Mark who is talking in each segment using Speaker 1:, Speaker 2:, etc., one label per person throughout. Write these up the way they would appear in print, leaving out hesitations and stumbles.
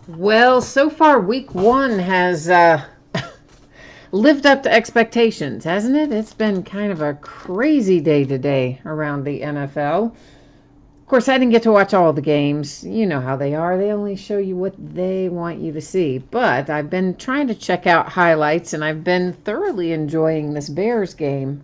Speaker 1: Well, so far, week one has lived up to expectations, hasn't it? It's been kind of a crazy day today around the NFL. Of course, I didn't get to watch all the games. You know how they are. They only show you what they want you to see. But I've been trying to check out highlights, and I've been thoroughly enjoying this Bears game.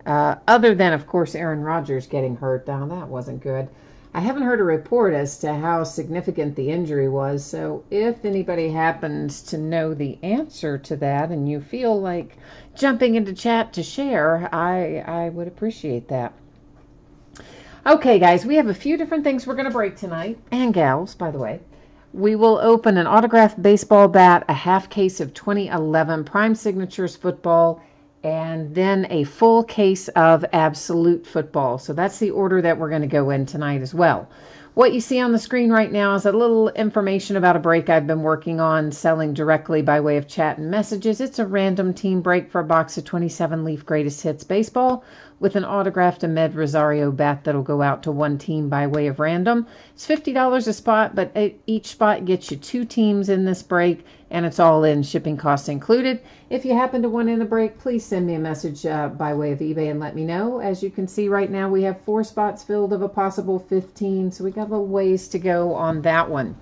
Speaker 1: Other than, of course, Aaron Rodgers getting hurt. Now, that wasn't good. I haven't heard a report as to how significant the injury was, so if anybody happens to know the answer to that and you feel like jumping into chat to share, I would appreciate that. Okay, guys, we have a few different things we're going to break tonight, and gals, by the way. We will open an autographed baseball bat, a half case of 2011 Prime Signatures football, and then a full case of Absolute football. So that's the order that we're going to go in tonight as well. What you see on the screen right now is a little information about a break I've been working on selling directly by way of chat and messages. It's a random team break for a box of 27 Leaf Greatest Hits baseball with an autographed Ahmed Rosario bat that'll go out to one team by way of random. It's $50 a spot, but each spot gets you two teams in this break, and it's all in, shipping costs included. If you happen to want in the break, please send me a message by way of eBay and let me know. As you can see right now, we have 4 spots filled of a possible 15, so we got a little ways to go on that one.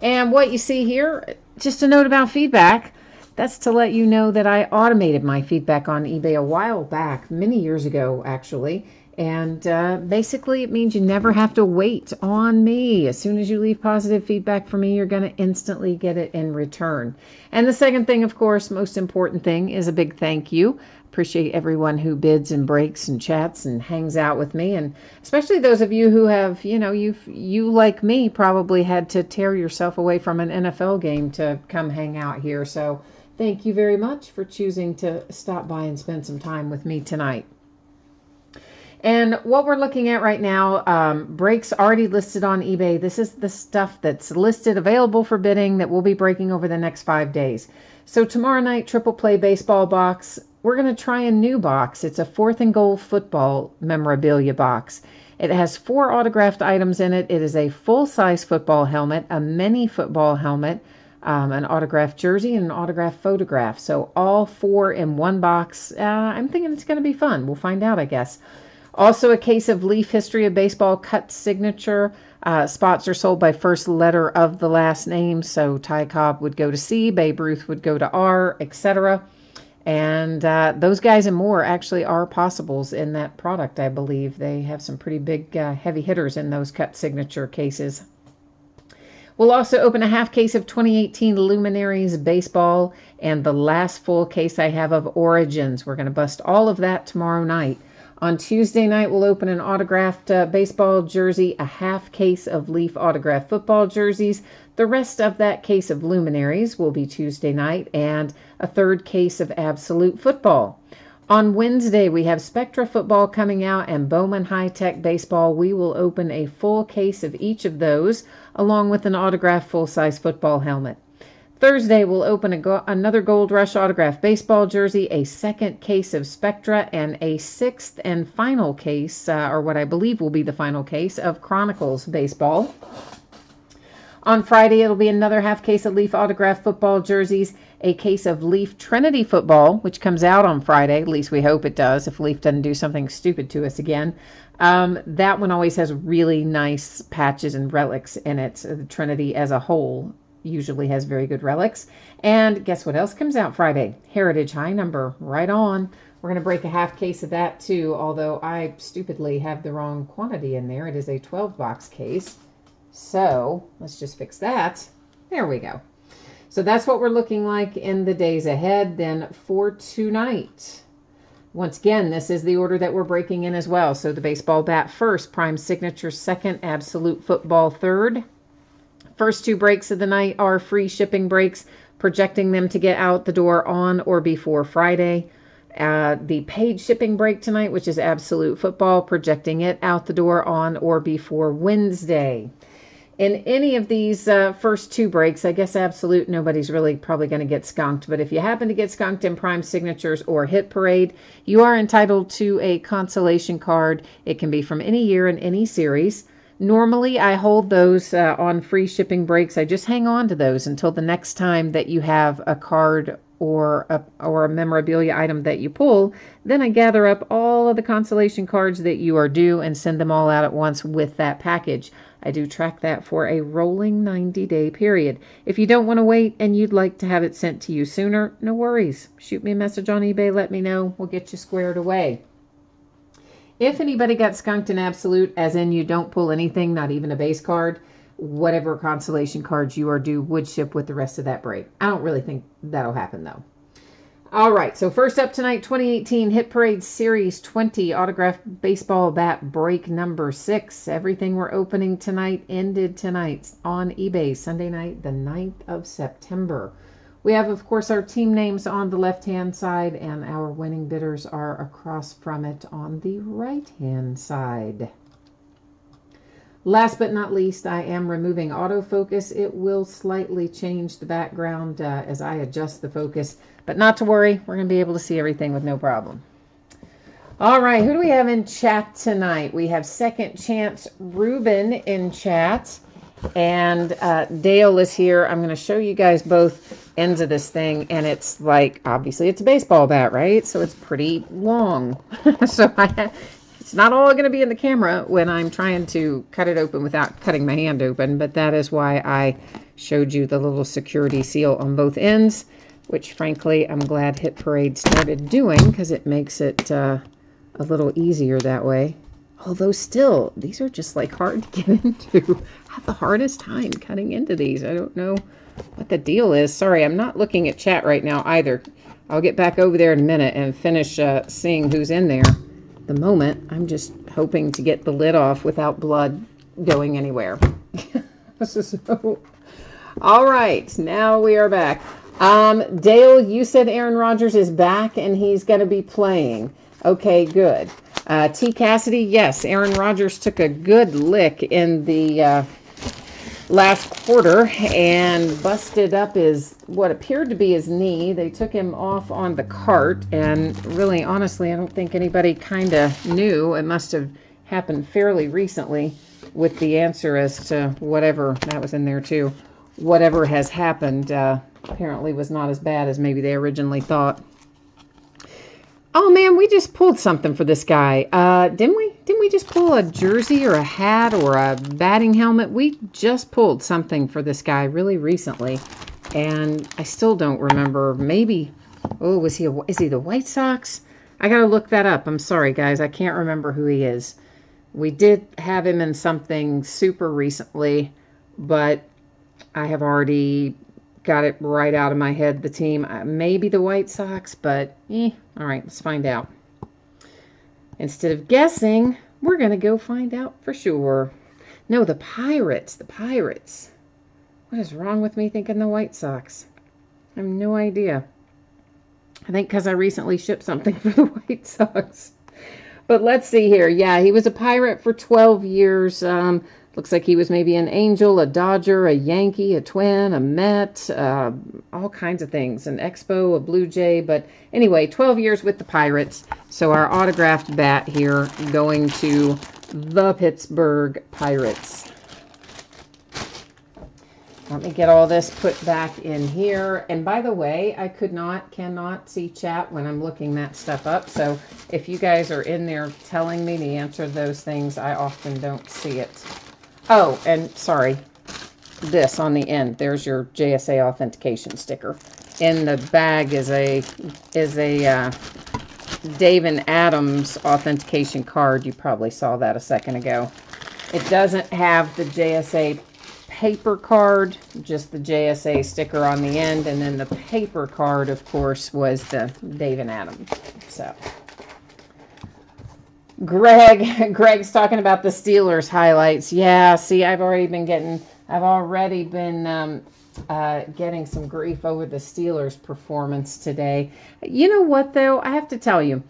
Speaker 1: And what you see here, just a note about feedback. That's to let you know that I automated my feedback on eBay a while back, many years ago, actually. And basically, it means you never have to wait on me. As soon as you leave positive feedback for me, you're going to instantly get it in return. And the second thing, of course, most important thing, is a big thank you. Appreciate everyone who bids and breaks and chats and hangs out with me. And especially those of you who have, you like me, probably had to tear yourself away from an NFL game to come hang out here. So thank you very much for choosing to stop by and spend some time with me tonight. And what we're looking at right now, breaks already listed on eBay. This is the stuff that's listed, available for bidding, that we'll be breaking over the next 5 days. So tomorrow night, triple play baseball box. We're going to try a new box. It's a 4th and goal football memorabilia box. It has 4 autographed items in it. It is a full-size football helmet, a mini football helmet, an autographed jersey, and an autographed photograph. So all 4 in one box. I'm thinking it's going to be fun. We'll find out, I guess. Also, a case of Leaf History of Baseball cut signature. Spots are sold by first letter of the last name. So Ty Cobb would go to C, Babe Ruth would go to R, etc. And those guys and more actually are possibles in that product, I believe. They have some pretty big heavy hitters in those cut signature cases. We'll also open a half case of 2018 Luminaries Baseball and the last full case I have of Origins. We're going to bust all of that tomorrow night. On Tuesday night, we'll open an autographed baseball jersey, a half case of Leaf autographed football jerseys. The rest of that case of Luminaries will be Tuesday night, and a 3rd case of Absolute football. On Wednesday, we have Spectra football coming out and Bowman High-Tech baseball. We will open a full case of each of those, along with an autographed full-size football helmet. Thursday, we'll open another Gold Rush autographed baseball jersey, a 2nd case of Spectra, and a 6th and final case, or what I believe will be the final case, of Chronicles baseball. On Friday, it'll be another half case of Leaf autographed football jerseys, a case of Leaf Trinity football, which comes out on Friday. At least we hope it does, if Leaf doesn't do something stupid to us again. That one always has really nice patches and relics in it. So the Trinity as a whole usually has very good relics. And guess what else comes out Friday? Heritage High Number. Right on. We're going to break a half case of that too, although I stupidly have the wrong quantity in there. It is a 12-box case. So let's just fix that. There we go. So that's what we're looking like in the days ahead. Then for tonight, once again, this is the order that we're breaking in as well. So the baseball bat first, Prime Signature second, Absolute football third. First 2 breaks of the night are free shipping breaks, projecting them to get out the door on or before Friday. The paid shipping break tonight, which is Absolute football, projecting it out the door on or before Wednesday. In any of these first 2 breaks, I guess Absolute, nobody's really probably going to get skunked. But if you happen to get skunked in Prime Signatures or Hit Parade, you are entitled to a consolation card. It can be from any year in any series. Normally, I hold those on free shipping breaks. I just hang on to those until the next time that you have a card or a memorabilia item that you pull. Then I gather up all of the consolation cards that you are due and send them all out at once with that package. I do track that for a rolling 90-day period. If you don't want to wait and you'd like to have it sent to you sooner, no worries. Shoot me a message on eBay, let me know. We'll get you squared away. If anybody got skunked in absolute, as in you don't pull anything, not even a base card, whatever consolation cards you are due would ship with the rest of that break. I don't really think that'll happen, though. All right, so first up tonight, 2018 Hit Parade Series 20 autographed baseball bat break number 6. Everything we're opening tonight ended tonight on eBay, Sunday night, the 9th of September. We have, of course, our team names on the left-hand side, and our winning bidders are across from it on the right-hand side. Last but not least, I am removing autofocus. It will slightly change the background as I adjust the focus, but not to worry. We're going to be able to see everything with no problem. All right, who do we have in chat tonight? We have Second Chance Ruben in chat, and Dale is here. I'm going to show you guys both ends of this thing, and it's like, obviously it's a baseball bat, right? So it's pretty long. So it's not all going to be in the camera when I'm trying to cut it open without cutting my hand open, but that is why I showed you the little security seal on both ends, which frankly I'm glad Hit Parade started doing because it makes it a little easier that way. Although still, these are just like hard to get into. I have the hardest time cutting into these. I don't know what the deal is. Sorry, I'm not looking at chat right now either. I'll get back over there in a minute and finish seeing who's in there. At the moment, I'm just hoping to get the lid off without blood going anywhere. So, all right, now we are back. Dale, you said Aaron Rodgers is back and he's going to be playing. Okay, good. T. Cassidy, yes, Aaron Rodgers took a good lick in the last quarter and busted up what appeared to be his knee. They took him off on the cart, and really, honestly, I don't think anybody kind of knew. It must have happened fairly recently with the answer as to whatever, that was in there too, whatever has happened apparently was not as bad as maybe they originally thought. Oh man, we just pulled something for this guy. Didn't we? Didn't we just pull a jersey or a hat or a batting helmet? We just pulled something for this guy really recently, and I still don't remember. Maybe, oh, is he the White Sox? I gotta look that up. I'm sorry, guys. I can't remember who he is. We did have him in something super recently, but I have already got it right out of my head, the team. Maybe the White Sox, but all right, let's find out. Instead of guessing, we're going to go find out for sure. No, the Pirates. The Pirates. What is wrong with me thinking the White Sox? I have no idea. I think because I recently shipped something for the White Sox. But let's see here. Yeah, he was a Pirate for 12 years. Looks like he was maybe an Angel, a Dodger, a Yankee, a Twin, a Met, all kinds of things. An Expo, a Blue Jay. But anyway, 12 years with the Pirates. So our autographed bat here going to the Pittsburgh Pirates. Let me get all this put back in here. And by the way, I cannot see chat when I'm looking that stuff up. So if you guys are in there telling me the answer to those things, I often don't see it. Oh, and sorry, this on the end. There's your JSA authentication sticker. In the bag is a Dave and Adams authentication card. You probably saw that a second ago. It doesn't have the JSA paper card, just the JSA sticker on the end, and then the paper card, of course, was the Dave and Adams. So. Greg's talking about the Steelers highlights. Yeah, see, I've already been getting some grief over the Steelers performance today. You know what, though? I have to tell you,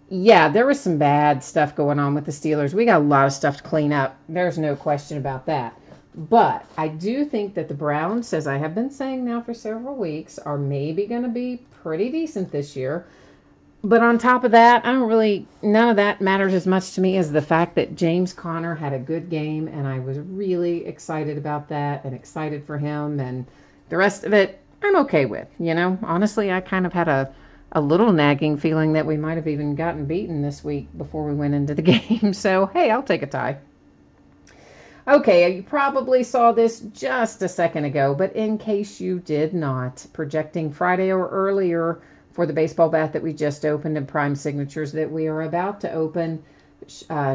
Speaker 1: yeah, there was some bad stuff going on with the Steelers. We got a lot of stuff to clean up. There's no question about that. But I do think that the Browns, as I have been saying now for several weeks, are maybe going to be pretty decent this year. But on top of that, none of that matters as much to me as the fact that James Conner had a good game, and I was really excited about that and excited for him, and the rest of it, I'm okay with. Honestly, I kind of had a little nagging feeling that we might have even gotten beaten this week before we went into the game. So, hey, I'll take a tie. Okay, you probably saw this just a second ago, but in case you did not, projecting Friday or earlier for the baseball bat that we just opened and prime signatures that we are about to open.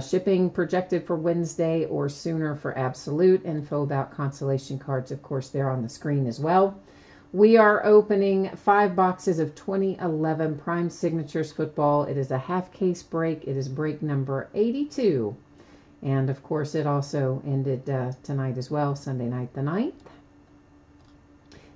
Speaker 1: Shipping projected for Wednesday or sooner for absolute. Info about consolation cards, of course, they're on the screen as well. We are opening 5 boxes of 2011 prime signatures football. It is a half case break. It is break number 82. And, of course, it also ended tonight as well, Sunday night the 9th.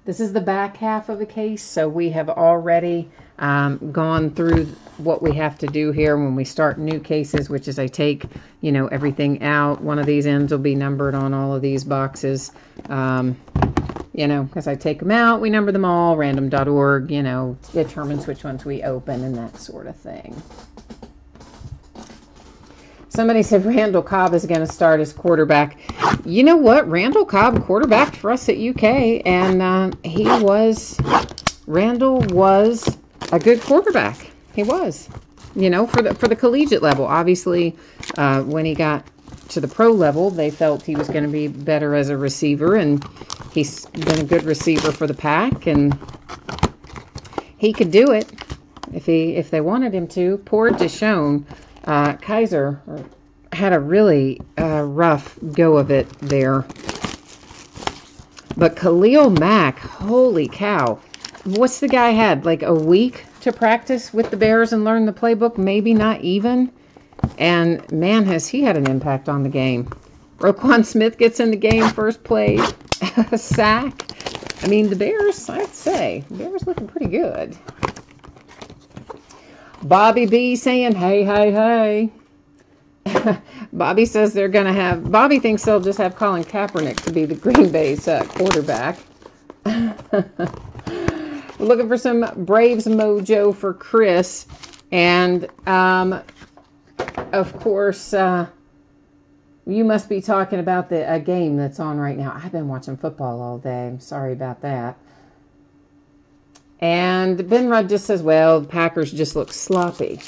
Speaker 1: This is the back half of a case, so we have already gone through what we have to do here when we start new cases, which is I take, everything out. One of these ends will be numbered on all of these boxes, because I take them out, we number them all, random.org, determines which ones we open and that sort of thing. Somebody said Randall Cobb is going to start as quarterback. You know what? Randall Cobb quarterbacked for us at UK, and Randall was a good quarterback. He was, for the collegiate level. Obviously, when he got to the pro level, they felt he was going to be better as a receiver, and he's been a good receiver for the Pack, and he could do it if they wanted him to. Poor Deshaun. Kaiser had a really rough go of it there. But Khalil Mack, holy cow. What's the guy had? Like a week to practice with the Bears and learn the playbook? Maybe not even. And man, has he had an impact on the game. Roquan Smith gets in the game, first play, a sack. I mean, the Bears, I'd say, the Bears looking pretty good. Bobby B saying, hey, hey, hey. Bobby says Bobby thinks they'll just have Colin Kaepernick to be the Green Bay's quarterback. We're looking for some Braves mojo for Chris. And, of course, you must be talking about the game that's on right now. I've been watching football all day. I'm sorry about that. And Ben Rudd just says, well, the Packers just look sloppy.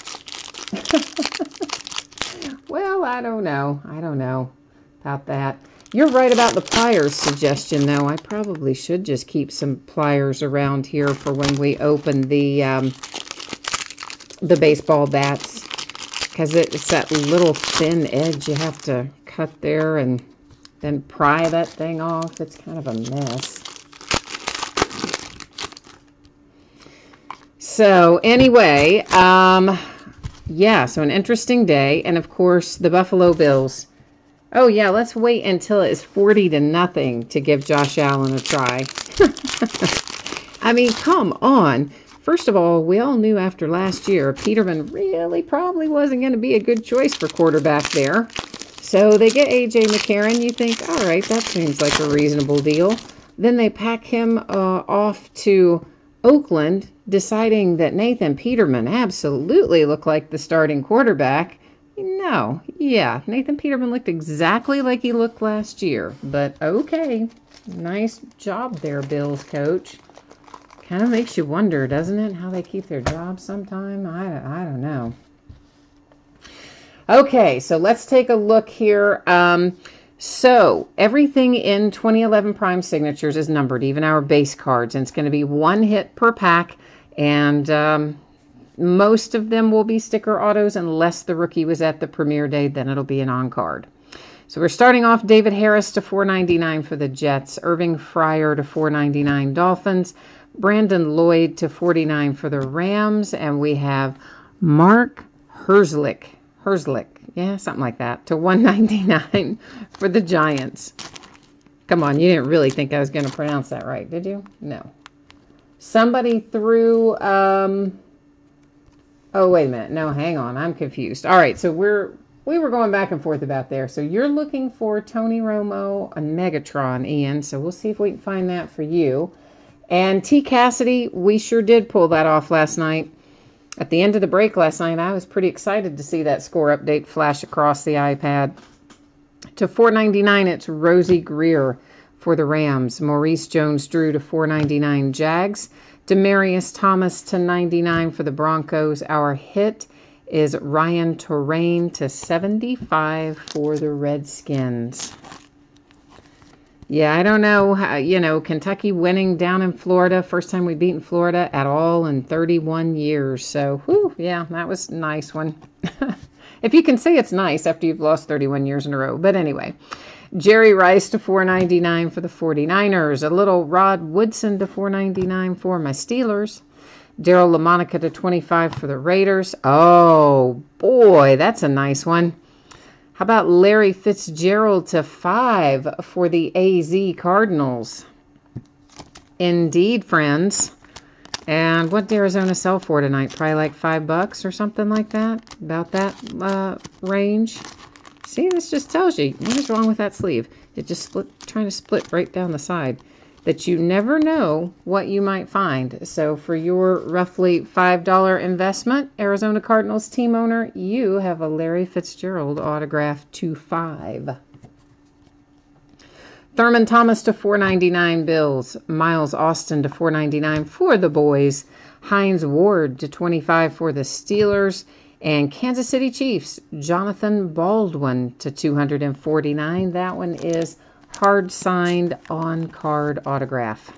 Speaker 1: Well, I don't know. I don't know about that. You're right about the pliers suggestion, though. I probably should just keep some pliers around here for when we open the baseball bats. Because it's that little thin edge you have to cut there and then pry that thing off. It's kind of a mess. So anyway, yeah, so an interesting day. And of course, the Buffalo Bills. Oh yeah, let's wait until it's 40-0 to give Josh Allen a try. I mean, come on. First of all, we all knew after last year, Peterman really probably wasn't going to be a good choice for quarterback there. So they get A.J. McCarron. You think, all right, that seems like a reasonable deal. Then they pack him off to Oakland, deciding that Nathan Peterman absolutely looked like the starting quarterback. No, yeah, Nathan Peterman looked exactly like he looked last year. But okay, nice job there, Bills coach. Kind of makes you wonder, doesn't it, how they keep their jobs sometime? I don't know. Okay, so let's take a look here. So everything in 2011 Prime Signatures is numbered, even our base cards, and it's going to be 1 hit per pack, and most of them will be sticker autos unless the rookie was at the premiere day, then it'll be an on-card. So we're starting off David Harris to $4.99 for the Jets, Irving Fryer to $4.99 Dolphins, Brandon Lloyd to $49 for the Rams, and we have Mark Herzlich, yeah, something like that, to $1.99 for the Giants. Come on, you didn't really think I was going to pronounce that right, did you? No. Somebody threw, oh, wait a minute. No, hang on. I'm confused. All right, so we were going back and forth about there. So you're looking for Tony Romo, a Megatron, Ian. So we'll see if we can find that for you. And T. Cassidy, we sure did pull that off last night. At the end of the break last night, I was pretty excited to see that score update flash across the iPad. To $4.99, it's Rosie Greer for the Rams. Maurice Jones-Drew to $4.99 Jags. Demarius Thomas to $99 for the Broncos. Our hit is Ryan Terrain to $75 for the Redskins. Yeah, I don't know how, Kentucky winning down in Florida. First time we've beaten Florida at all in 31 years. So, whew, yeah, that was a nice one. If you can say it's nice after you've lost 31 years in a row. But anyway, Jerry Rice to $4.99 for the 49ers. A little Rod Woodson to $4.99 for my Steelers. Daryl LaMonica to $25 for the Raiders. Oh, boy, that's a nice one. How about Larry Fitzgerald to $5 for the AZ Cardinals? Indeed, friends. And what did Arizona sell for tonight? Probably like $5 or something like that. About that range. See, this just tells you what is wrong with that sleeve. It just trying to split right down the side. That you never know what you might find. So for your roughly $5 investment, Arizona Cardinals team owner, you have a Larry Fitzgerald autograph to $5. Thurman Thomas to $4.99 Bills. Miles Austin to $4.99 for the boys. Hines Ward to $25 for the Steelers. And Kansas City Chiefs, Jonathan Baldwin to $249. That one is hard signed on card autograph.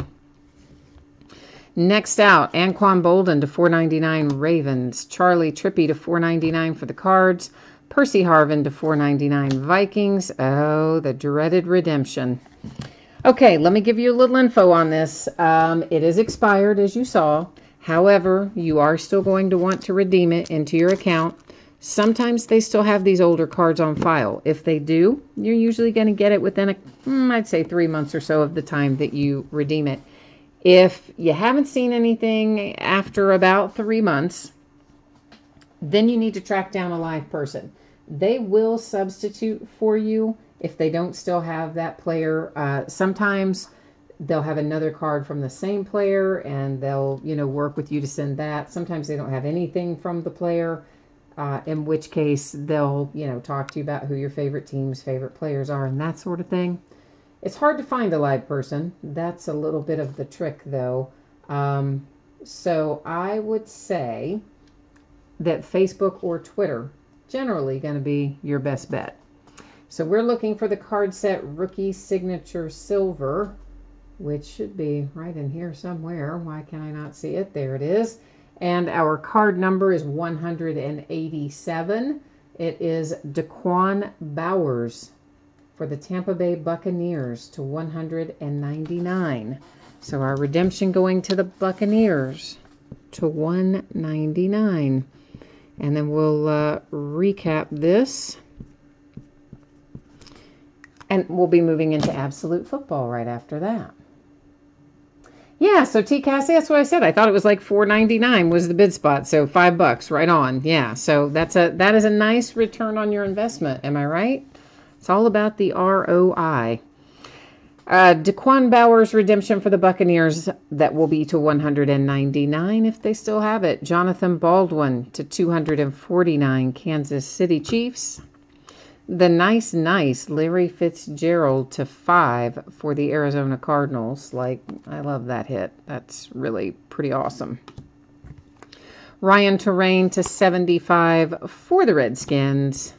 Speaker 1: Next out, Anquan Bolden to $4.99 Ravens. Charlie Trippy to $4.99 for the Cards. Percy Harvin to $4.99 Vikings. Oh, the dreaded redemption. Okay, let me give you a little info on this. It is expired, as you saw. However, you are still going to want to redeem it into your account. Sometimes they still have these older cards on file. If they do, you're usually going to get it within, I'd say 3 months or so of the time that you redeem it. If you haven't seen anything after about 3 months, then you need to track down a live person. They will substitute for you if they don't still have that player. Sometimes they'll have another card from the same player and they'll, work with you to send that. Sometimes they don't have anything from the player. In which case they'll, talk to you about who your favorite teams, favorite players are, and that sort of thing. It's hard to find a live person. That's a little bit of the trick, though. So I would say that Facebook or Twitter generally going to be your best bet. So we're looking for the card set Rookie Signature Silver, which should be right in here somewhere. Why can I not see it? There it is. And our card number is 187. It is Daquan Bowers for the Tampa Bay Buccaneers to 199. So our redemption going to the Buccaneers to 199. And then we'll recap this. And we'll be moving into Absolute Football right after that. Yeah, so T. Cassie, that's what I said. I thought it was like $4.99 was the bid spot, so $5 right on. Yeah, so that is a nice return on your investment. Am I right? It's all about the ROI. Daquan Bowers redemption for the Buccaneers, that will be to $199 if they still have it. Jonathan Baldwin to $249 Kansas City Chiefs. The nice Larry Fitzgerald to $5 for the Arizona Cardinals. I love that hit. That's really pretty awesome. Ryan Terrain to $75 for the Redskins.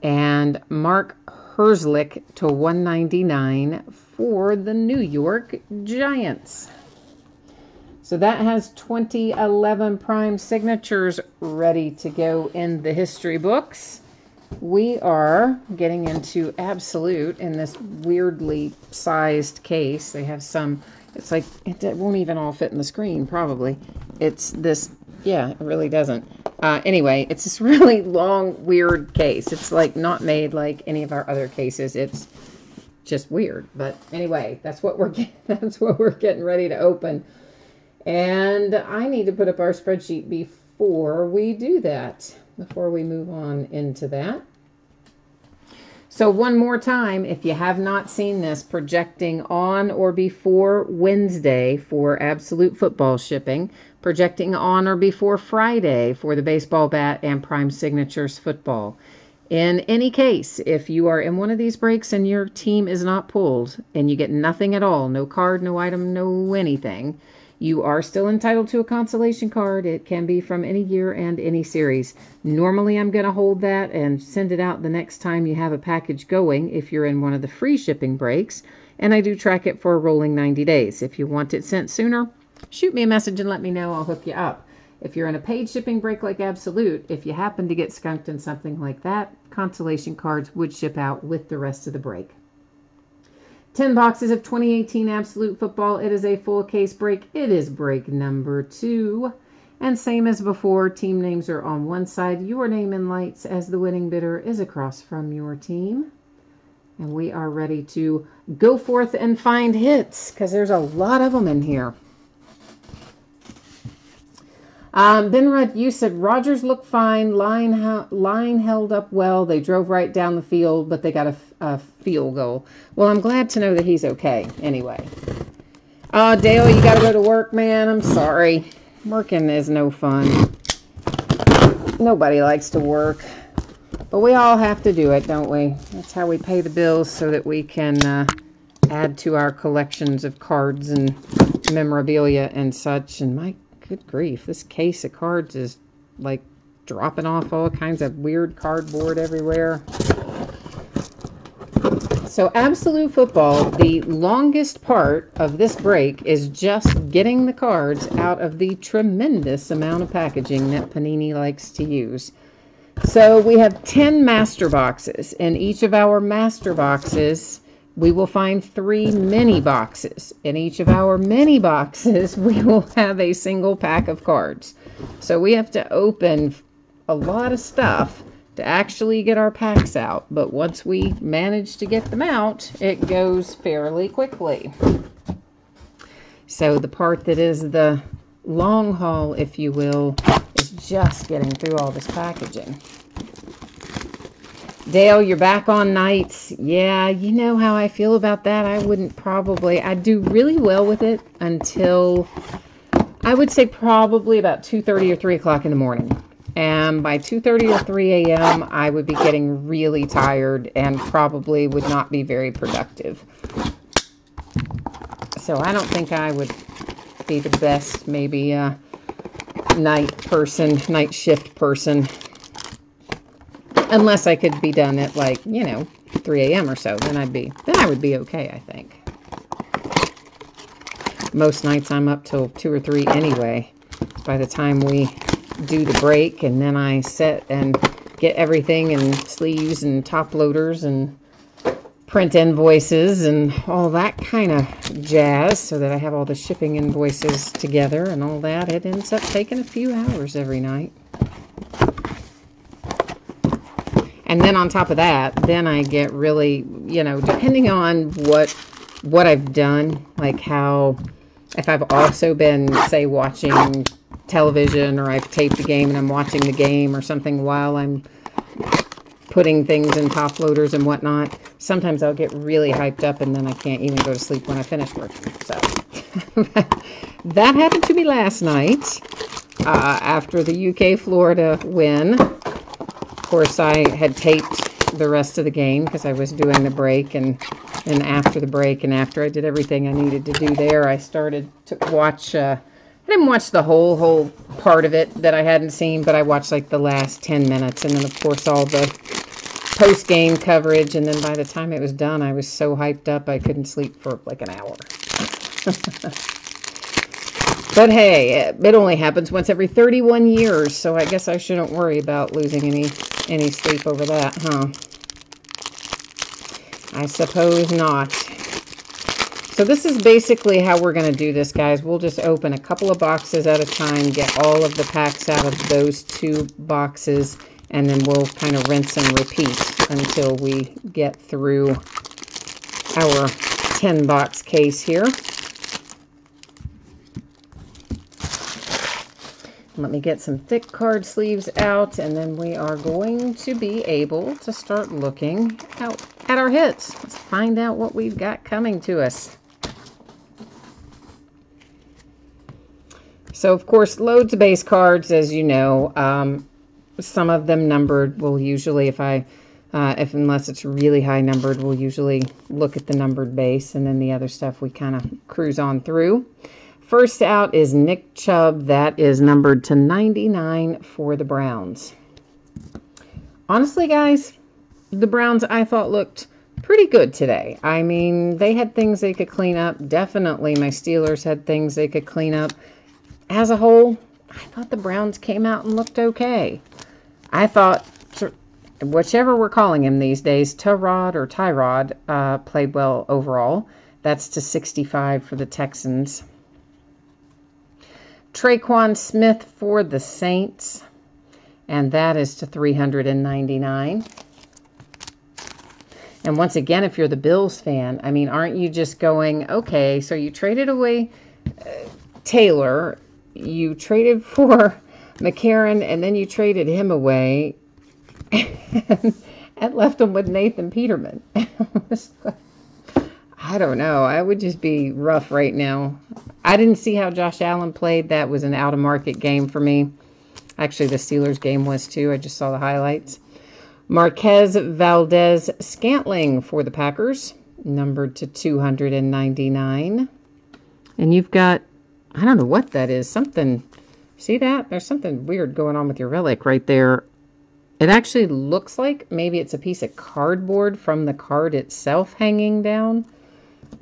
Speaker 1: And Mark Herzlich to $199 for the New York Giants. So that has 2011 prime signatures ready to go in the history books. We are getting into Absolute in this weirdly sized case. They have some, it's like, it won't even all fit in the screen, probably. It's this, yeah, it really doesn't. Anyway, it's this really long, weird case. It's like not made like any of our other cases. It's just weird. But anyway, that's what we're getting ready to open. And I need to put up our spreadsheet before we do that. Before we move on into that. So one more time, if you have not seen this, projecting on or before Wednesday for Absolute Football shipping, projecting on or before Friday for the baseball bat and Prime Signatures football. In any case, if you are in one of these breaks and your team is not pulled and you get nothing at all, no card, no item, no anything, you are still entitled to a consolation card. It can be from any year and any series. Normally, I'm going to hold that and send it out the next time you have a package going if you're in one of the free shipping breaks. And I do track it for a rolling 90 days. If you want it sent sooner, shoot me a message and let me know. I'll hook you up. If you're in a paid shipping break like Absolute, if you happen to get skunked in something like that, consolation cards would ship out with the rest of the break. 10 boxes of 2018 Absolute Football. It is a full case break. It is break number 2. And same as before, team names are on one side. Your name in lights as the winning bidder is across from your team. And we are ready to go forth and find hits because there's a lot of them in here. Benrud, you said Rodgers looked fine. Line held up well. They drove right down the field, but they got a field goal. Well, I'm glad to know that he's okay anyway. Dale, you got to go to work, man. I'm sorry. Working is no fun. Nobody likes to work. But we all have to do it, don't we? That's how we pay the bills so that we can add to our collections of cards and memorabilia and such. And my good grief, this case of cards is like dropping off all kinds of weird cardboard everywhere. So Absolute Football, the longest part of this break is just getting the cards out of the tremendous amount of packaging that Panini likes to use. So we have 10 master boxes. In each of our master boxes, we will find 3 mini boxes. In each of our mini boxes, we will have a single pack of cards. So we have to open a lot of stuff to actually get our packs out. But once we manage to get them out, it goes fairly quickly. So the part that is the long haul, if you will, is just getting through all this packaging. Dale, you're back on nights. Yeah, you know how I feel about that. I'd do really well with it until, I would say probably about 2:30 or 3 o'clock in the morning. And by 2:30 or 3 a.m., I would be getting really tired and probably would not be very productive. So I don't think I would be the best, maybe night shift person. Unless I could be done at 3 a.m. or so, then I would be okay, I think. Most nights I'm up till 2 or 3 anyway. By the time we do the break, and then I sit and get everything in sleeves and top loaders and print invoices and all that kind of jazz so that I have all the shipping invoices together and all that. It ends up taking a few hours every night. And then on top of that, then I get really, depending on what I've done, like if I've also been, say, watching television or I've taped a game and I'm watching the game or something while I'm putting things in top loaders and whatnot, sometimes I'll get really hyped up and then I can't even go to sleep when I finish work. So that happened to me last night after the UK-Florida win. Of course, I had taped the rest of the game because I was doing the break, and after the break and after I did everything I needed to do there, I started to watch. I didn't watch the whole part of it that I hadn't seen, but I watched like the last 10 minutes, and then of course all the post-game coverage, and then by the time it was done, I was so hyped up I couldn't sleep for like an hour. But hey, it only happens once every 31 years, so I guess I shouldn't worry about losing any sleep over that, huh? I suppose not. So this is basically how we're going to do this, guys. We'll just open a couple of boxes at a time, get all of the packs out of those 2 boxes, and then we'll kind of rinse and repeat until we get through our 10-box case here. Let me get some thick card sleeves out, and then we are going to be able to start looking out at our hits. Let's find out what we've got coming to us. So, of course, loads of base cards, as you know. Some of them numbered. Will usually, unless it's really high numbered, we'll usually look at the numbered base, and then the other stuff we kind of cruise on through. First out is Nick Chubb. That is numbered to 99 for the Browns. Honestly, guys, the Browns I thought looked pretty good today. I mean, they had things they could clean up. Definitely my Steelers had things they could clean up. As a whole, I thought the Browns came out and looked okay. I thought, whichever we're calling him these days, Tyrod, played well overall. That's to 65 for the Texans. Traquan Smith for the Saints, and that is to 399. And once again, if you're the Bills fan, I mean, aren't you just going, okay, so you traded away Taylor, you traded for McCarron, and then you traded him away and left him with Nathan Peterman. I don't know. I would just be rough right now. I didn't see how Josh Allen played. That was an out-of-market game for me. Actually, the Steelers game was too. I just saw the highlights. Marquez Valdez-Scantling for the Packers, numbered to 299. And you've got, I don't know what that is. Something, see that? There's something weird going on with your relic right there. It actually looks like maybe it's a piece of cardboard from the card itself hanging down.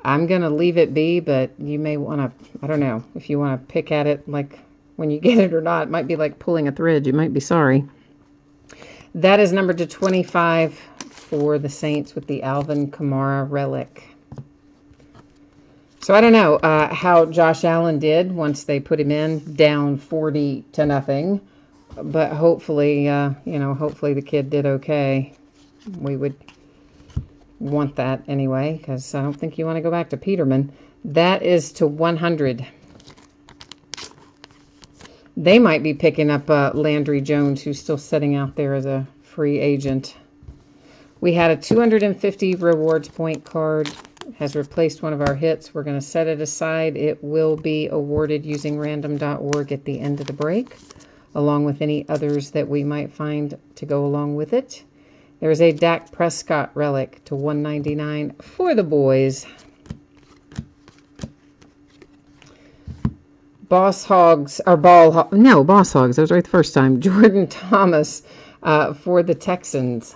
Speaker 1: I'm going to leave it be, but you may want to, I don't know, if you want to pick at it like when you get it or not. It might be like pulling a thread. You might be sorry. That is numbered to 25 for the Saints with the Alvin Kamara relic. So I don't know how Josh Allen did once they put him in, down 40-0. But hopefully, hopefully the kid did okay. We would want that anyway, because I don't think you want to go back to Peterman. That is to 100. They might be picking up Landry Jones, who's still sitting out there as a free agent. We had a 250 rewards point card. Has replaced one of our hits. We're going to set it aside. It will be awarded using random.org at the end of the break, along with any others that we might find to go along with it. There's a Dak Prescott relic to 199 for the boys. Boss Hogs. That was right the first time. Jordan Thomas for the Texans.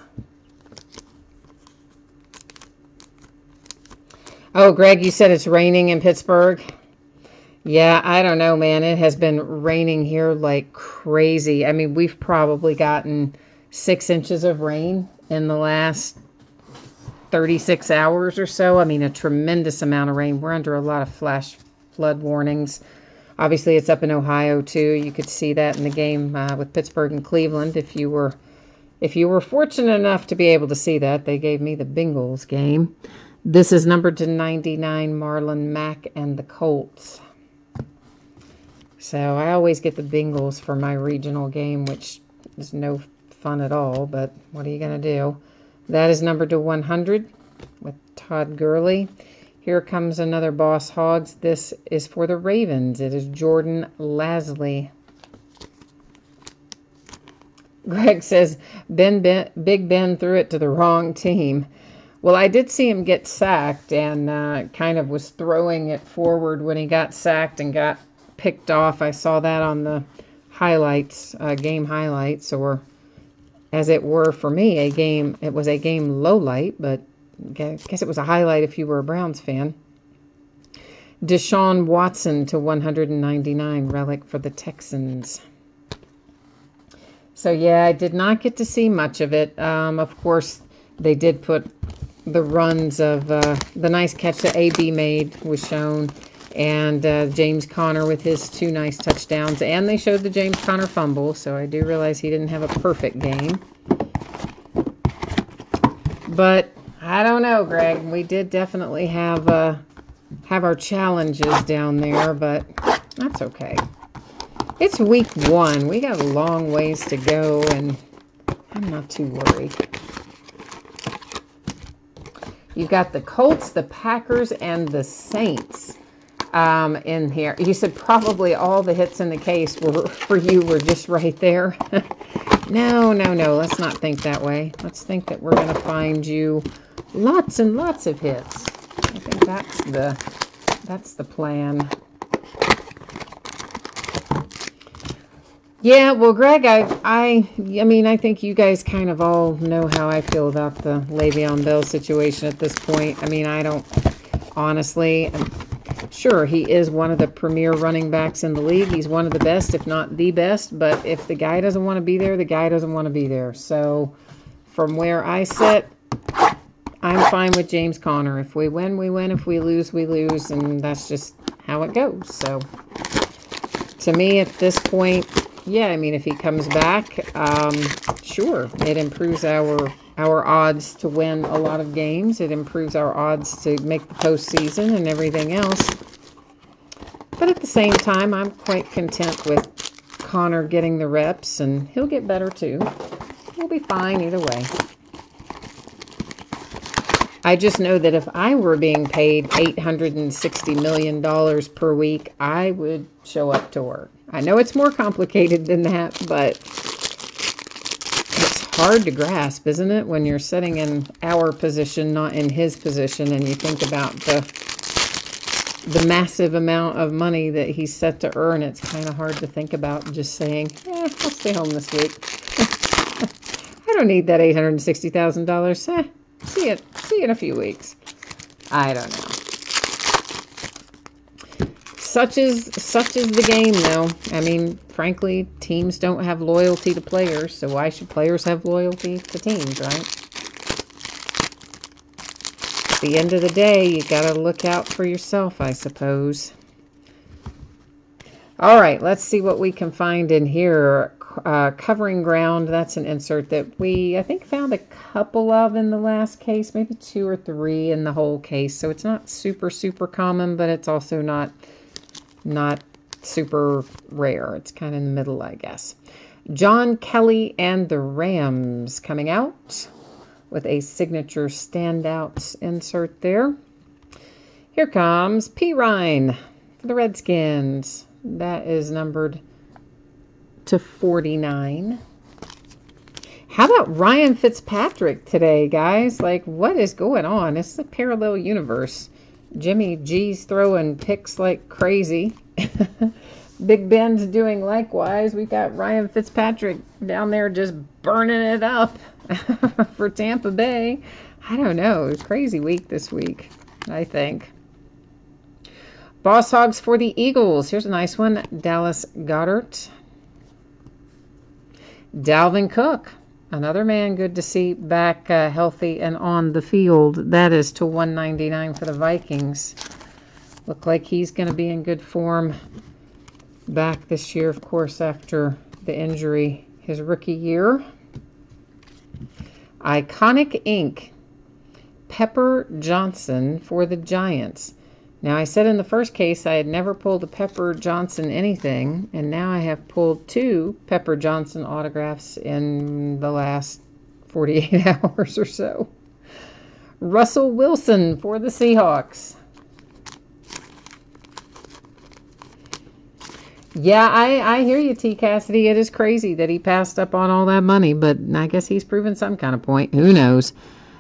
Speaker 1: Oh, Greg, you said it's raining in Pittsburgh? Yeah, I don't know, man. It has been raining here like crazy. I mean, we've probably gotten 6 inches of rain in the last 36 hours or so. I mean, a tremendous amount of rain. We're under a lot of flash flood warnings. Obviously, it's up in Ohio, too. You could see that in the game with Pittsburgh and Cleveland. If you were fortunate enough to be able to see that, they gave me the Bengals game. This is numbered to 99, Marlon Mack and the Colts. So I always get the Bengals for my regional game, which is no fun at all, but what are you going to do? That is numbered to 100 with Todd Gurley. Here comes another Boss Hogs. This is for the Ravens. It is Jordan Lasley. Greg says, Big Ben threw it to the wrong team. Well, I did see him get sacked and kind of was throwing it forward when he got sacked and got picked off. I saw that on the highlights, game highlights, or as it were for me, it was a game low light, but I guess it was a highlight if you were a Browns fan. Deshaun Watson to 199, relic for the Texans. So, yeah, I did not get to see much of it. Of course, they did put the runs of the nice catch that AB made was shown, and James Conner with his 2 nice touchdowns, and they showed the James Conner fumble, so I do realize he didn't have a perfect game. But I don't know, Greg. We did definitely have our challenges down there, but that's okay. It's week 1. We got a long ways to go, and I'm not too worried. You've got the Colts, the Packers, and the Saints in here. You said probably all the hits in the case were for you were just right there. No. Let's not think that way. Let's think that we're going to find you lots and lots of hits. I think that's the plan. Yeah, well, Greg, I mean, I think you guys kind of all know how I feel about the Le'Veon Bell situation at this point. I mean, I don't, honestly, sure, he is one of the premier running backs in the league. He's one of the best, if not the best. But if the guy doesn't want to be there, the guy doesn't want to be there. So from where I sit, I'm fine with James Conner. If we win, we win. If we lose, we lose. And that's just how it goes. So to me, at this point, yeah, I mean, if he comes back, sure, it improves our odds to win a lot of games. It improves our odds to make the postseason and everything else. But at the same time, I'm quite content with Connor getting the reps, and he'll get better too. We'll be fine either way. I just know that if I were being paid $860 million per week, I would show up to work. I know it's more complicated than that, but it's hard to grasp, isn't it? When you're sitting in our position, not in his position, and you think about the massive amount of money that he's set to earn, it's kind of hard to think about just saying, I'll stay home this week. I don't need that $860,000. See you in a few weeks. I don't know. Such is the game, though. I mean, frankly, teams don't have loyalty to players, so why should players have loyalty to teams, right? At the end of the day, you got to look out for yourself, I suppose. All right, let's see what we can find in here. Covering ground, that's an insert that we, I think, found a couple of in the last case, maybe 2 or 3 in the whole case. So it's not super common, but it's also not super rare. It's kind of in the middle, I guess. John Kelly and the Rams coming out with a signature standouts insert there. Here comes P. Ryan for the Redskins. That is numbered to 49. How about Ryan Fitzpatrick today, guys? Like, what is going on? This is a parallel universe. Jimmy G's throwing picks like crazy. Big Ben's doing likewise. We got Ryan Fitzpatrick down there just burning it up for Tampa Bay. I don't know. It's a crazy week this week, I think. Boss Hogs for the Eagles. Here's a nice one. Dallas Goedert. Dalvin Cook. Another man good to see back healthy and on the field. That is to 199 for the Vikings. Look like he's going to be in good form back this year, of course, after the injury his rookie year. Iconic Ink. Pepper Johnson for the Giants. Now, I said in the first case I had never pulled a Pepper Johnson anything, and now I have pulled 2 Pepper Johnson autographs in the last 48 hours or so. Russell Wilson for the Seahawks. Yeah, I hear you, T. Cassidy. It is crazy that he passed up on all that money, but I guess he's proven some kind of point. Who knows?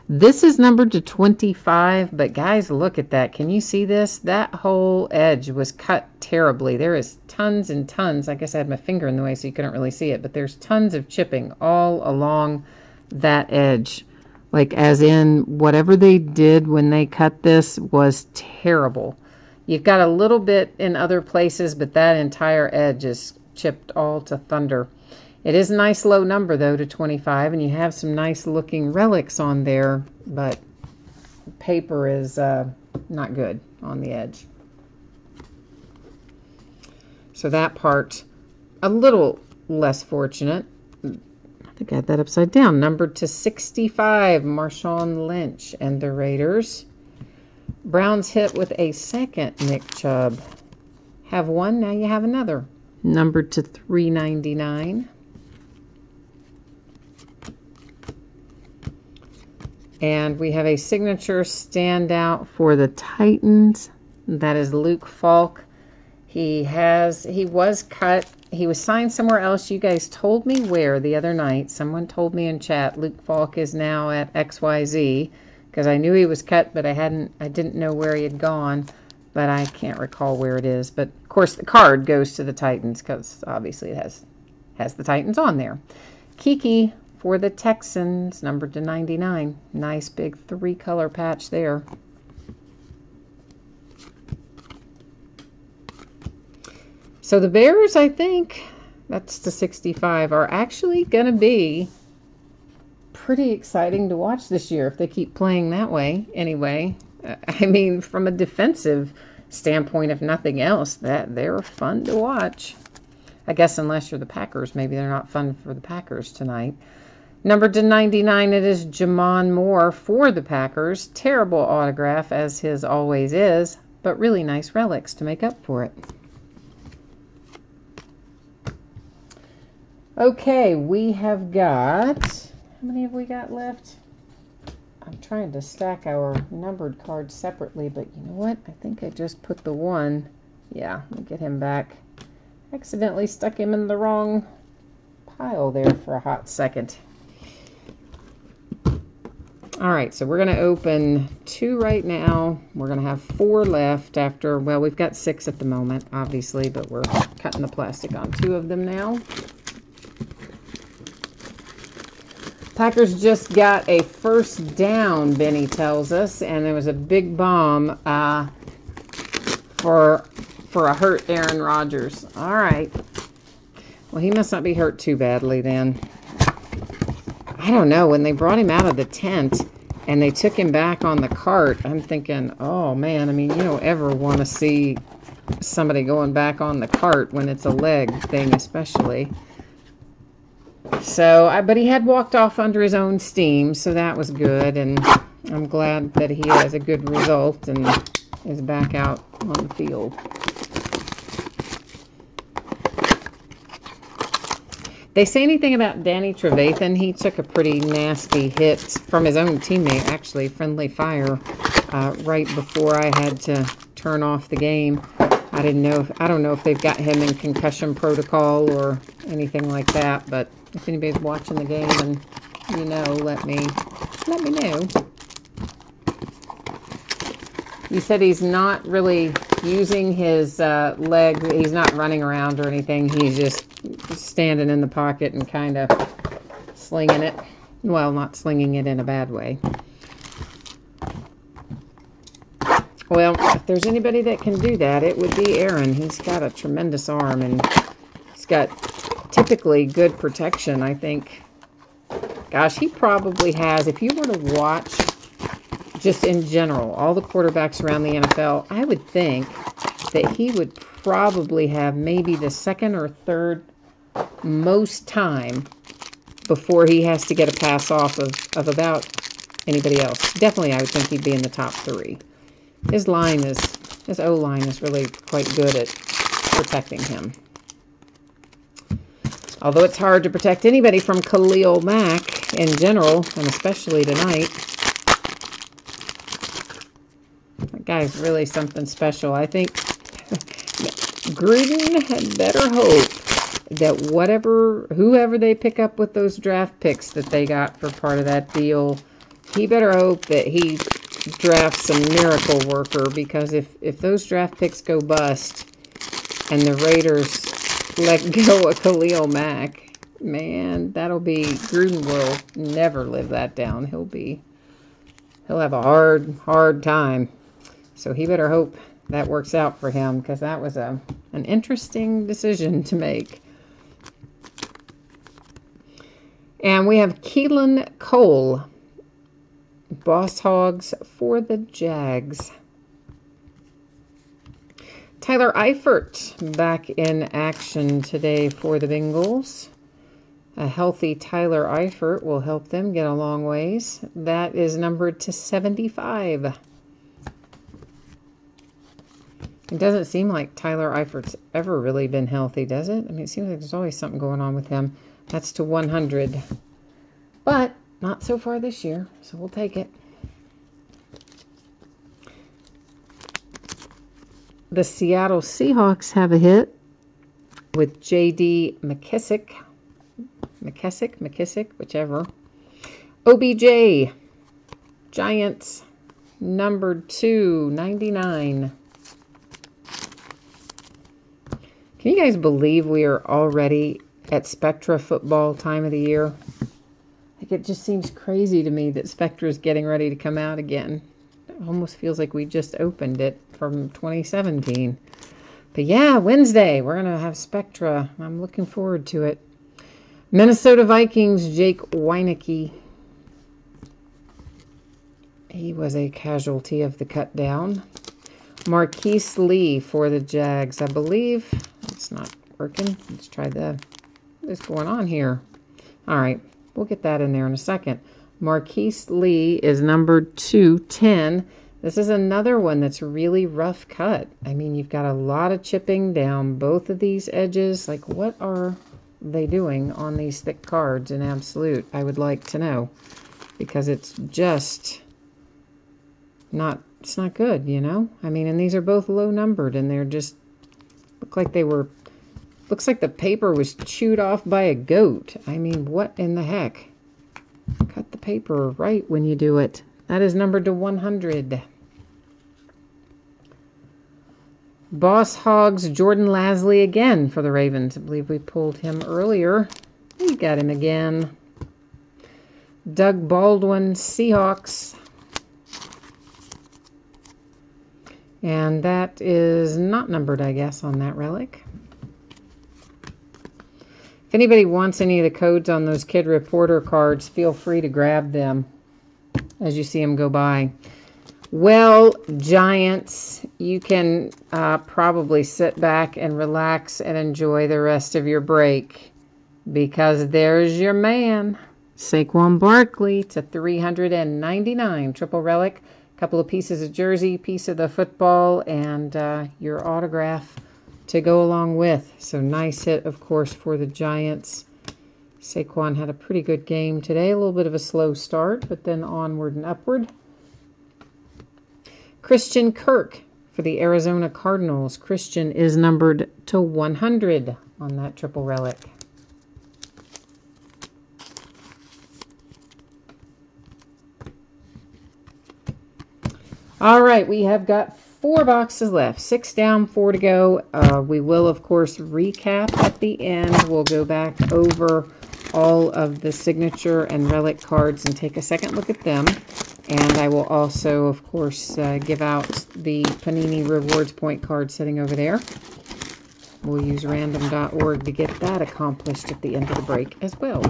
Speaker 1: This is numbered to 25, but guys, look at that. Can you see this? That whole edge was cut terribly. There is tons and tons. I guess I had my finger in the way so you couldn't really see it, but there's tons of chipping all along that edge. Like, as in, whatever they did when they cut this was terrible. You've got a little bit in other places, but that entire edge is chipped all to thunder. It is a nice low number, though, to 25, and you have some nice looking relics on there, but paper is not good on the edge. So that part, a little less fortunate. I think I had that upside down. Numbered to 65, Marshawn Lynch and the Raiders. Browns hit with a second Nick Chubb. Have one, now you have another. numbered to $3.99. And we have a signature standout for the Titans. That is Luke Falk. He was cut. He was signed somewhere else. You guys told me where the other night. Someone told me in chat Luke Falk is now at XYZ, because I knew he was cut, but I didn't know where he had gone, but I can't recall where it is. But of course the card goes to the Titans because obviously it has the Titans on there. Kiki for the Texans, numbered to 99. Nice big 3-color patch there. So the Bears, I think, that's the 65, are actually going to be pretty exciting to watch this year if they keep playing that way anyway. I mean, from a defensive standpoint, if nothing else, that they're fun to watch. I guess unless you're the Packers, maybe they're not fun for the Packers tonight. Numbered to 99, it is Jamon Moore for the Packers. Terrible autograph, as his always is, but really nice relics to make up for it. Okay, we have got, how many have we got left? I'm trying to stack our numbered cards separately, but you know what? I think I just put the one. Yeah, let me get him back. Accidentally stuck him in the wrong pile there for a hot second. All right, so we're going to open 2 right now. We're going to have 4 left after, well, we've got 6 at the moment, obviously, but we're cutting the plastic on 2 of them now. Packers just got a first down, Benny tells us, and there was a big bomb for a hurt Aaron Rodgers. All right. Well, he must not be hurt too badly then. I don't know. When they brought him out of the tent and they took him back on the cart, I'm thinking, oh, man, I mean, you don't ever want to see somebody going back on the cart when it's a leg thing especially. So, but he had walked off under his own steam, so that was good, and I'm glad that he has a good result and is back out on the field. They say anything about Danny Trevathan? He took a pretty nasty hit from his own teammate, actually, friendly fire, right before I had to turn off the game. I don't know if they've got him in concussion protocol or anything like that, but if anybody's watching the game and you know, let me know. You said he's not really using his leg. He's not running around or anything. He's just standing in the pocket and kind of slinging it. Well, not slinging it in a bad way. Well, if there's anybody that can do that, it would be Aaron. He's got a tremendous arm, and he's got typically good protection, I think. Gosh, he probably has, if you were to watch just in general, all the quarterbacks around the NFL, I would think that he would probably have maybe the second or third most time before he has to get a pass off of about anybody else. Definitely, I would think he'd be in the top 3. His O-line is really quite good at protecting him. Although it's hard to protect anybody from Khalil Mack in general, and especially tonight. That guy's really something special. I think Gruden had better hope that whoever they pick up with those draft picks that they got for part of that deal, he better hope that he drafts a miracle worker, because if those draft picks go bust and the Raiders let go of Khalil Mack, man, Gruden will never live that down. He'll have a hard time. So he better hope that works out for him, because that was an interesting decision to make. And we have Keelan Cole, Boss Hogs for the Jags. Tyler Eifert back in action today for the Bengals. A healthy Tyler Eifert will help them get a long ways. That is numbered to 75. It doesn't seem like Tyler Eifert's ever really been healthy, does it? I mean, it seems like there's always something going on with him. That's to 100. But not so far this year, so we'll take it. The Seattle Seahawks have a hit with J.D. McKissick, whichever. OBJ, Giants, numbered 299. Can you guys believe we are already at Spectra football time of the year? Like, it just seems crazy to me that Spectra is getting ready to come out again. It almost feels like we just opened it from 2017. But yeah, Wednesday, we're going to have Spectra. I'm looking forward to it. Minnesota Vikings, Jake Weineke. He was a casualty of the cut down. Marquise Lee for the Jags. I believe it's not working. Let's try that. What is going on here? All right, we'll get that in there in a second. Marquise Lee is numbered 210. This is another one that's really rough cut. I mean, you've got a lot of chipping down both of these edges. Like, what are they doing on these thick cards in absolute? I would like to know, because it's just not, it's not good, you know? I mean, and these are both low numbered, and they're just, look like they were, looks like the paper was chewed off by a goat. I mean, what in the heck? Cut the paper right when you do it. That is numbered to 100. Boss Hogs, Jordan Lasley again for the Ravens. I believe we pulled him earlier. We got him again. Doug Baldwin, Seahawks. And that is not numbered, I guess, on that relic. If anybody wants any of the codes on those Kid Reporter cards, feel free to grab them as you see them go by. Well, Giants, you can probably sit back and relax and enjoy the rest of your break, because there's your man, Saquon Barkley, to 399. Triple relic, a couple of pieces of jersey, piece of the football, and your autograph to go along with. So nice hit, of course, for the Giants. Saquon had a pretty good game today. A little bit of a slow start, but then onward and upward. Christian Kirk for the Arizona Cardinals. Christian is numbered to 100 on that triple relic. All right, we have got 4 boxes left. 6 down, 4 to go. We will, of course, recap at the end. We'll go back over all of the signature and relic cards and take a second look at them. And I will also, of course, give out the Panini Rewards Point card sitting over there. We'll use random.org to get that accomplished at the end of the break as well.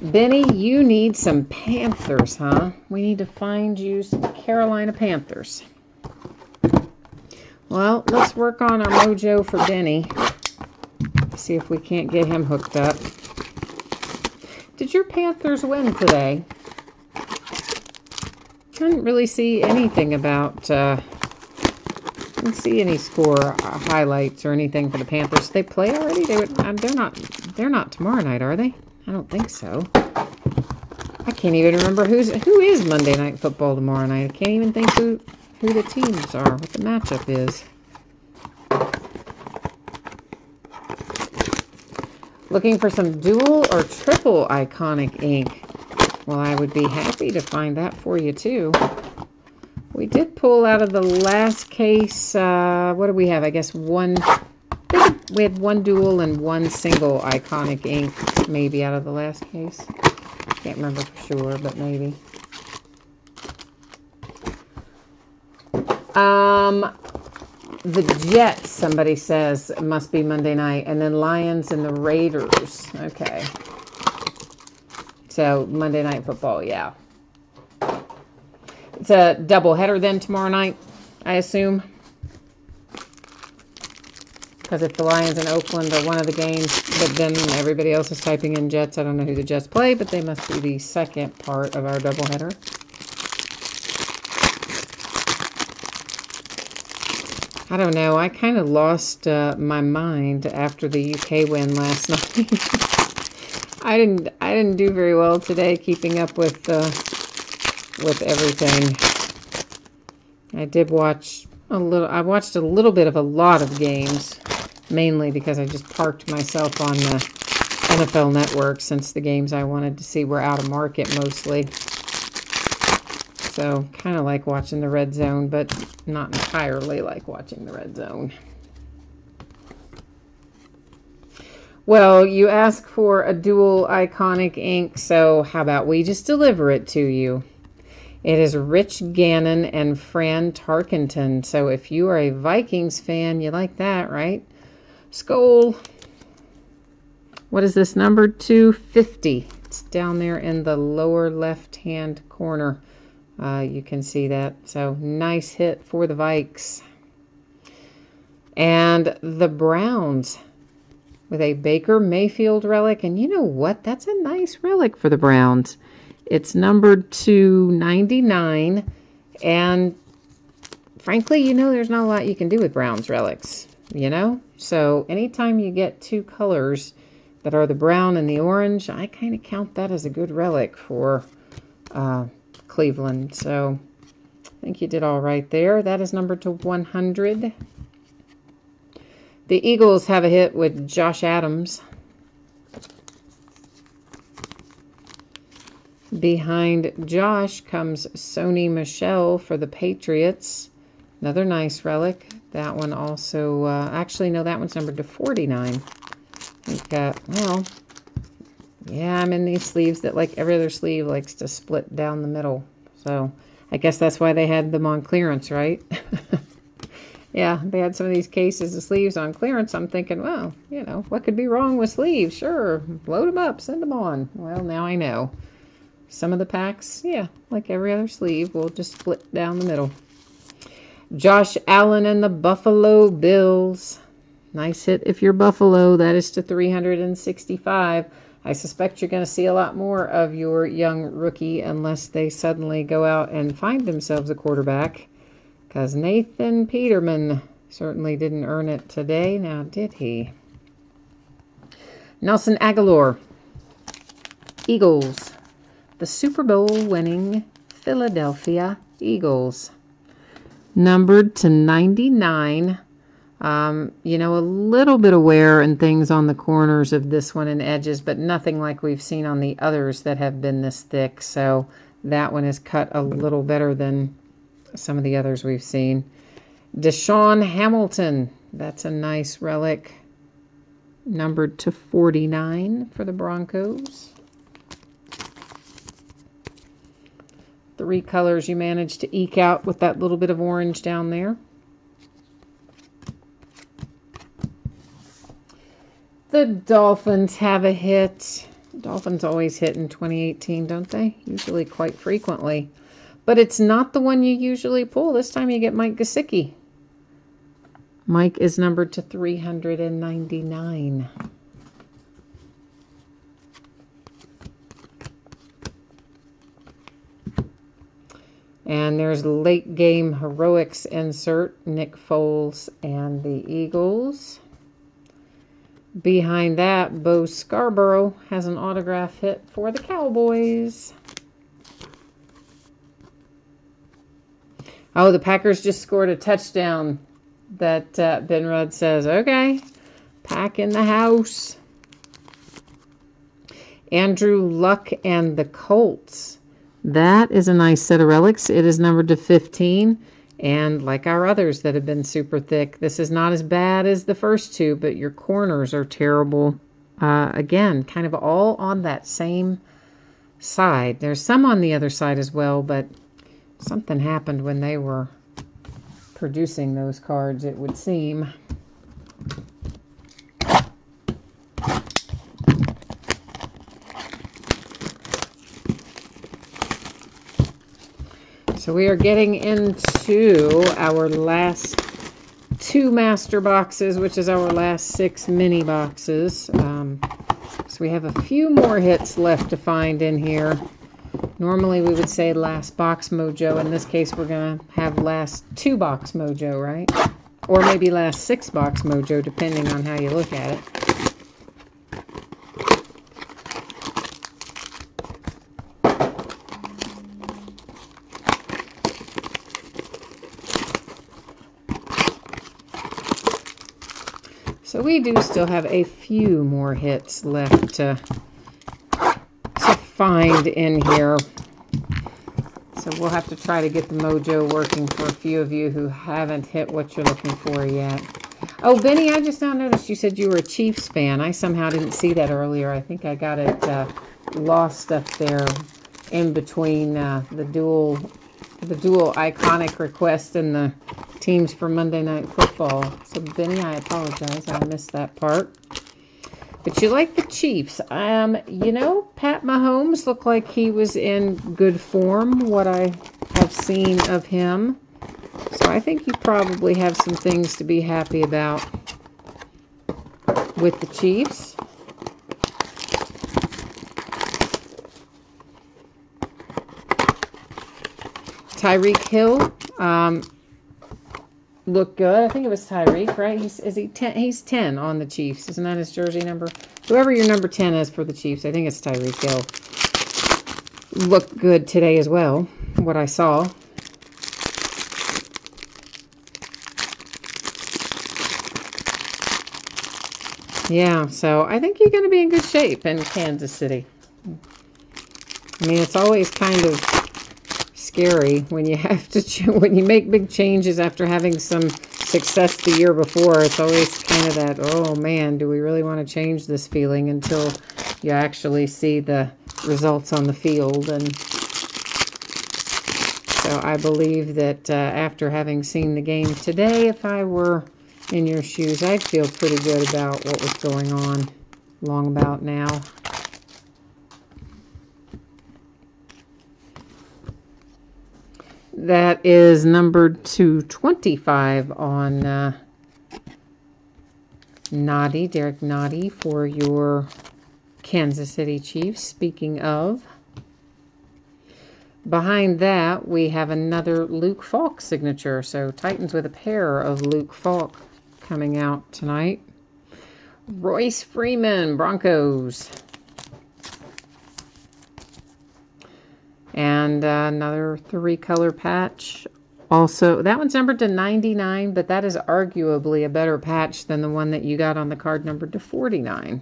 Speaker 1: Benny, you need some Panthers, huh? We need to find you some Carolina Panthers. Well, let's work on our mojo for Benny. See if we can't get him hooked up. Did your Panthers win today? I didn't really see anything about, didn't see any score highlights or anything for the Panthers. They play already? They're not tomorrow night, are they? I don't think so. I can't even remember who is Monday Night Football tomorrow night. I can't even think who the teams are, what the matchup is. Looking for some dual or triple iconic ink? Well, I would be happy to find that for you too. We did pull out of the last case, what do we have? I guess one, we had one dual and one single iconic ink maybe out of the last case. Can't remember for sure, but maybe. The Jets, somebody says, must be Monday night. And then Lions and the Raiders. Okay. So, Monday Night Football, yeah. It's a doubleheader then tomorrow night, I assume. Because if the Lions and Oakland are one of the games, but then everybody else is typing in Jets. I don't know who the Jets play, but they must be the second part of our doubleheader. I don't know. I kind of lost my mind after the UK win last night. I didn't do very well today, keeping up with everything. I did watch a little. I watched a little bit of a lot of games, mainly because I just parked myself on the NFL Network since the games I wanted to see were out of market mostly. So, kind of like watching the Red Zone, but not entirely like watching the Red Zone. Well, you ask for a dual iconic ink, so how about we just deliver it to you? It is Rich Gannon and Fran Tarkenton. So if you are a Vikings fan, you like that, right? Skol. What is this number? 250. It's down there in the lower left-hand corner. You can see that. So nice hit for the Vikes. And the Browns with a Baker Mayfield relic. And you know what? That's a nice relic for the Browns. It's numbered to 99. And frankly, you know, there's not a lot you can do with Browns relics, you know? So anytime you get two colors that are the brown and the orange, I kind of count that as a good relic for Cleveland. So I think you did all right there. That is numbered to 100. The Eagles have a hit with Josh Adams. Behind Josh comes Sony Michel for the Patriots. Another nice relic. That one also, actually, no, that one's numbered to 49. We've got, well, yeah, I'm in these sleeves that, like every other sleeve, likes to split down the middle. So I guess that's why they had them on clearance, right? Yeah, they had some of these cases of sleeves on clearance. I'm thinking, well, you know, what could be wrong with sleeves? Sure, load them up, send them on. Well, now I know. Some of the packs, yeah, like every other sleeve, will just split down the middle. Josh Allen and the Buffalo Bills. Nice hit if you're Buffalo. That is to 365. I suspect you're going to see a lot more of your young rookie unless they suddenly go out and find themselves a quarterback. Because Nathan Peterman certainly didn't earn it today. Now, did he? Nelson Aguilar. Eagles. The Super Bowl winning Philadelphia Eagles. Numbered to 99. You know, a little bit of wear and things on the corners of this one and edges, but nothing like we've seen on the others that have been this thick. So that one is cut a little better than some of the others we've seen. Deshaun Hamilton. That's a nice relic. Numbered to 49 for the Broncos. 3 colors you managed to eke out with that little bit of orange down there. The Dolphins have a hit. Dolphins always hit in 2018, don't they? Usually quite frequently. But it's not the one you usually pull. This time you get Mike Gesicki. Mike is numbered to 399. And there's late game heroics insert, Nick Foles and the Eagles. Behind that, Bo Scarborough has an autograph hit for the Cowboys. Oh, the Packers just scored a touchdown. That Ben Rudd says, okay, pack in the house. Andrew Luck and the Colts. That is a nice set of relics. It is numbered to 15. And like our others that have been super thick, this is not as bad as the first two, but your corners are terrible. Again, kind of all on that same side. There's some on the other side as well, but something happened when they were producing those cards, it would seem. So we are getting into our last 2 master boxes, which is our last 6 mini boxes. So we have a few more hits left to find in here. Normally we would say last box mojo. In this case, we're going to have last 2 box mojo, right? Or maybe last 6-box mojo, depending on how you look at it. So we do still have a few more hits left to find in here. So we'll have to try to get the mojo working for a few of you who haven't hit what you're looking for yet. Oh, Benny, I just now noticed you said you were a Chiefs fan. I somehow didn't see that earlier. I think I got it lost up there in between the dual iconic request and the teams for Monday Night Football. So, Benny, I apologize. I missed that part. But you like the Chiefs. You know, Pat Mahomes looked like he was in good form, what I have seen of him. So I think you probably have some things to be happy about with the Chiefs. Tyreek Hill looked good. I think it was Tyreek, right? Is he 10? He's 10 on the Chiefs. Isn't that his jersey number? Whoever your number 10 is for the Chiefs, I think it's Tyreek Hill. Looked good today as well, what I saw. Yeah, so I think you're going to be in good shape in Kansas City. I mean, it's always kind of scary when you have to when you make big changes after having some success the year before. It's always kind of that, oh man, do we really want to change this feeling until you actually see the results on the field. And so I believe that after having seen the game today, if I were in your shoes, I'd feel pretty good about what was going on long about now. That is numbered to 25 on Noddy, Derek Noddy, for your Kansas City Chiefs. Speaking of, behind that, we have another Luke Falk signature. So Titans with a pair of Luke Falk coming out tonight. Royce Freeman, Broncos. And another 3-color patch. Also, that one's numbered to 99, but that is arguably a better patch than the one that you got on the card numbered to 49.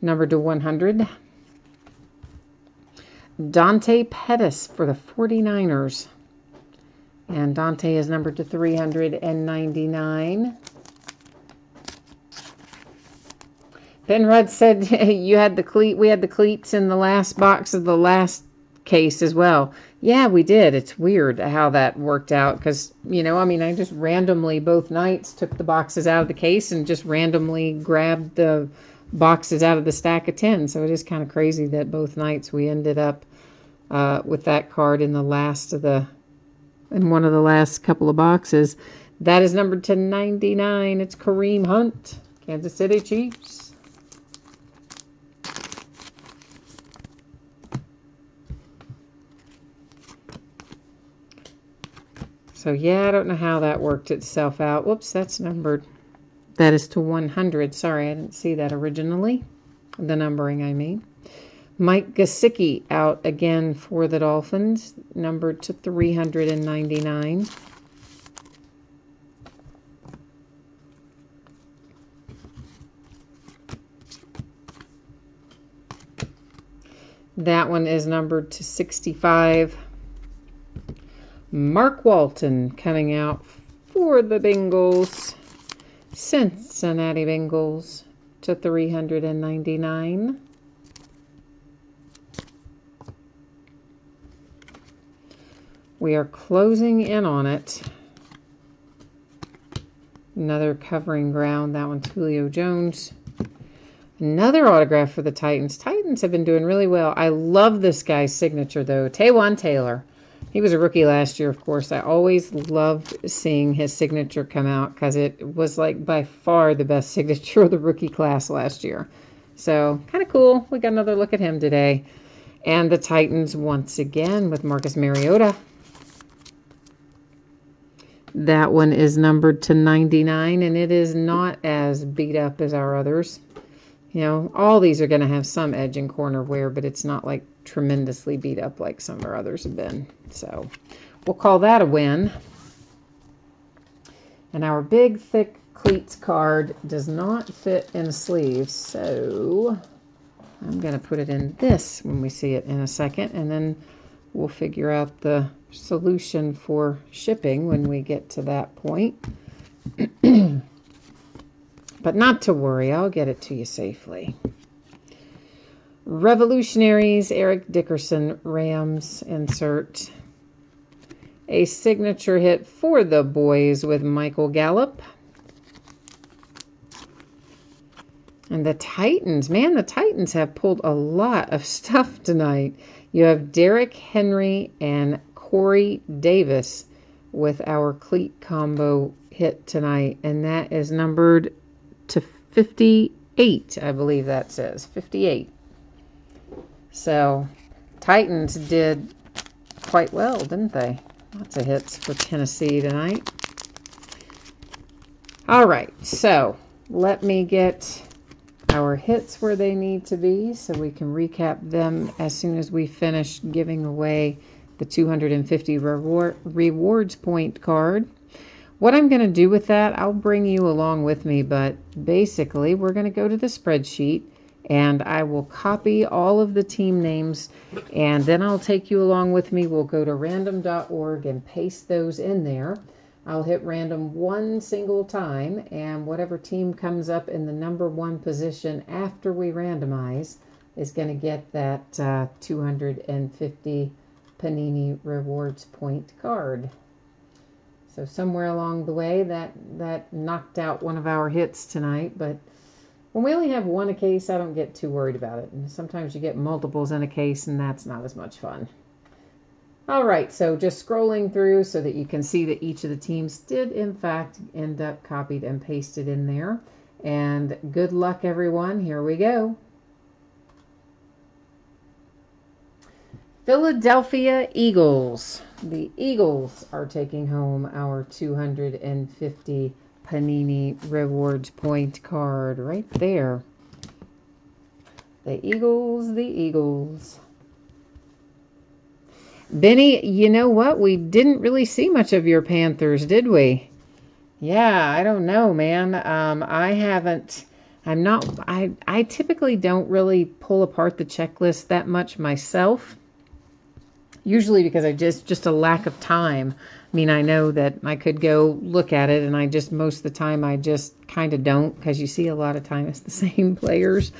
Speaker 1: Numbered to 100. Dante Pettis for the 49ers. And Dante is numbered to 399. Penrod said you had the cleat. We had the cleats in the last box of the last case as well. Yeah, we did. It's weird how that worked out because, you know, I mean, I just randomly both nights took the boxes out of the case and just randomly grabbed the boxes out of the stack of 10. So it is kind of crazy that both nights we ended up with that card in the last of the, in one of the last couple of boxes. That is numbered to 99. It's Kareem Hunt, Kansas City Chiefs. So, yeah, I don't know how that worked itself out. Whoops, that's numbered. That is to 100. Sorry, I didn't see that originally. The numbering, I mean. Mike Gesicki out again for the Dolphins, numbered to 399. That one is numbered to 65. Mark Walton coming out for the Bengals, Cincinnati Bengals, to 399. We are closing in on it. Another covering ground. That one's Julio Jones. Another autograph for the Titans. Titans have been doing really well. I love this guy's signature, though. Taywan Taylor. He was a rookie last year, of course. I always loved seeing his signature come out because it was like by far the best signature of the rookie class last year. So kind of cool. We got another look at him today. And the Titans once again with Marcus Mariota. That one is numbered to 99, and it is not as beat up as our others. You know, all these are going to have some edge and corner wear, but it's not like tremendously beat up like some of our others have been. So we'll call that a win. And our big, thick cleats card does not fit in sleeves, so I'm going to put it in this when we see it in a second, and then we'll figure out the solution for shipping when we get to that point. But not to worry, I'll get it to you safely. Revolutionaries, Eric Dickerson, Rams insert. A signature hit for the boys with Michael Gallup. And the Titans, man, the Titans have pulled a lot of stuff tonight. You have Derrick Henry and Corey Davis with our cleat combo hit tonight. And that is numbered to 58, I believe that says. 58. So, Titans did quite well, didn't they? Lots of hits for Tennessee tonight. All right, so let me get our hits where they need to be so we can recap them as soon as we finish giving away the 250 rewards point card. What I'm going to do with that, I'll bring you along with me, but basically we're going to go to the spreadsheet and I will copy all of the team names, and then I'll take you along with me. We'll go to random.org and paste those in there. I'll hit random one single time, and whatever team comes up in the number one position after we randomize is going to get that 250 Panini Rewards Point card. So somewhere along the way, that knocked out one of our hits tonight. But when we only have one a case, I don't get too worried about it. And sometimes you get multiples in a case, and that's not as much fun. All right, so just scrolling through so that you can see that each of the teams did, in fact, end up copied and pasted in there. And good luck, everyone. Here we go. Philadelphia Eagles. The Eagles are taking home our 250 Panini Rewards Point card right there. The Eagles, the Eagles. Benny, you know what? We didn't really see much of your Panthers, did we? Yeah, I don't know, man. I typically don't really pull apart the checklist that much myself. Usually because I just a lack of time. I mean, I know that I could go look at it, and most of the time I just kind of don't, because you see a lot of time it's the same players.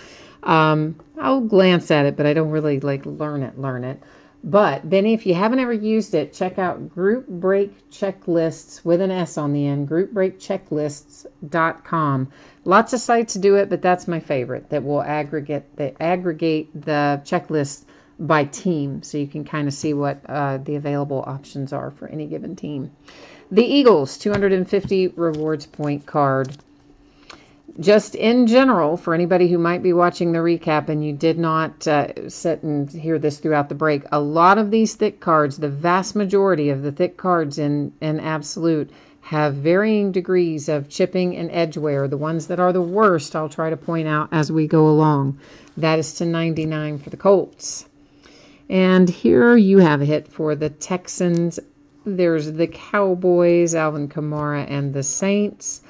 Speaker 1: I'll glance at it, but I don't really learn it. But Benny, if you haven't ever used it, check out Group Break Checklists with an S on the end, groupbreakchecklists.com. Lots of sites do it, but that's my favorite, that will aggregate the checklist by team, so you can kind of see what the available options are for any given team. The Eagles, 250 rewards point card. Just in general, for anybody who might be watching the recap and you did not sit and hear this throughout the break, a lot of these thick cards, the vast majority of the thick cards in Absolute, have varying degrees of chipping and edge wear. The ones that are the worst, I'll try to point out as we go along. That is to 99 for the Colts. And here you have a hit for the Texans. There's the Cowboys, Alvin Kamara, and the Saints.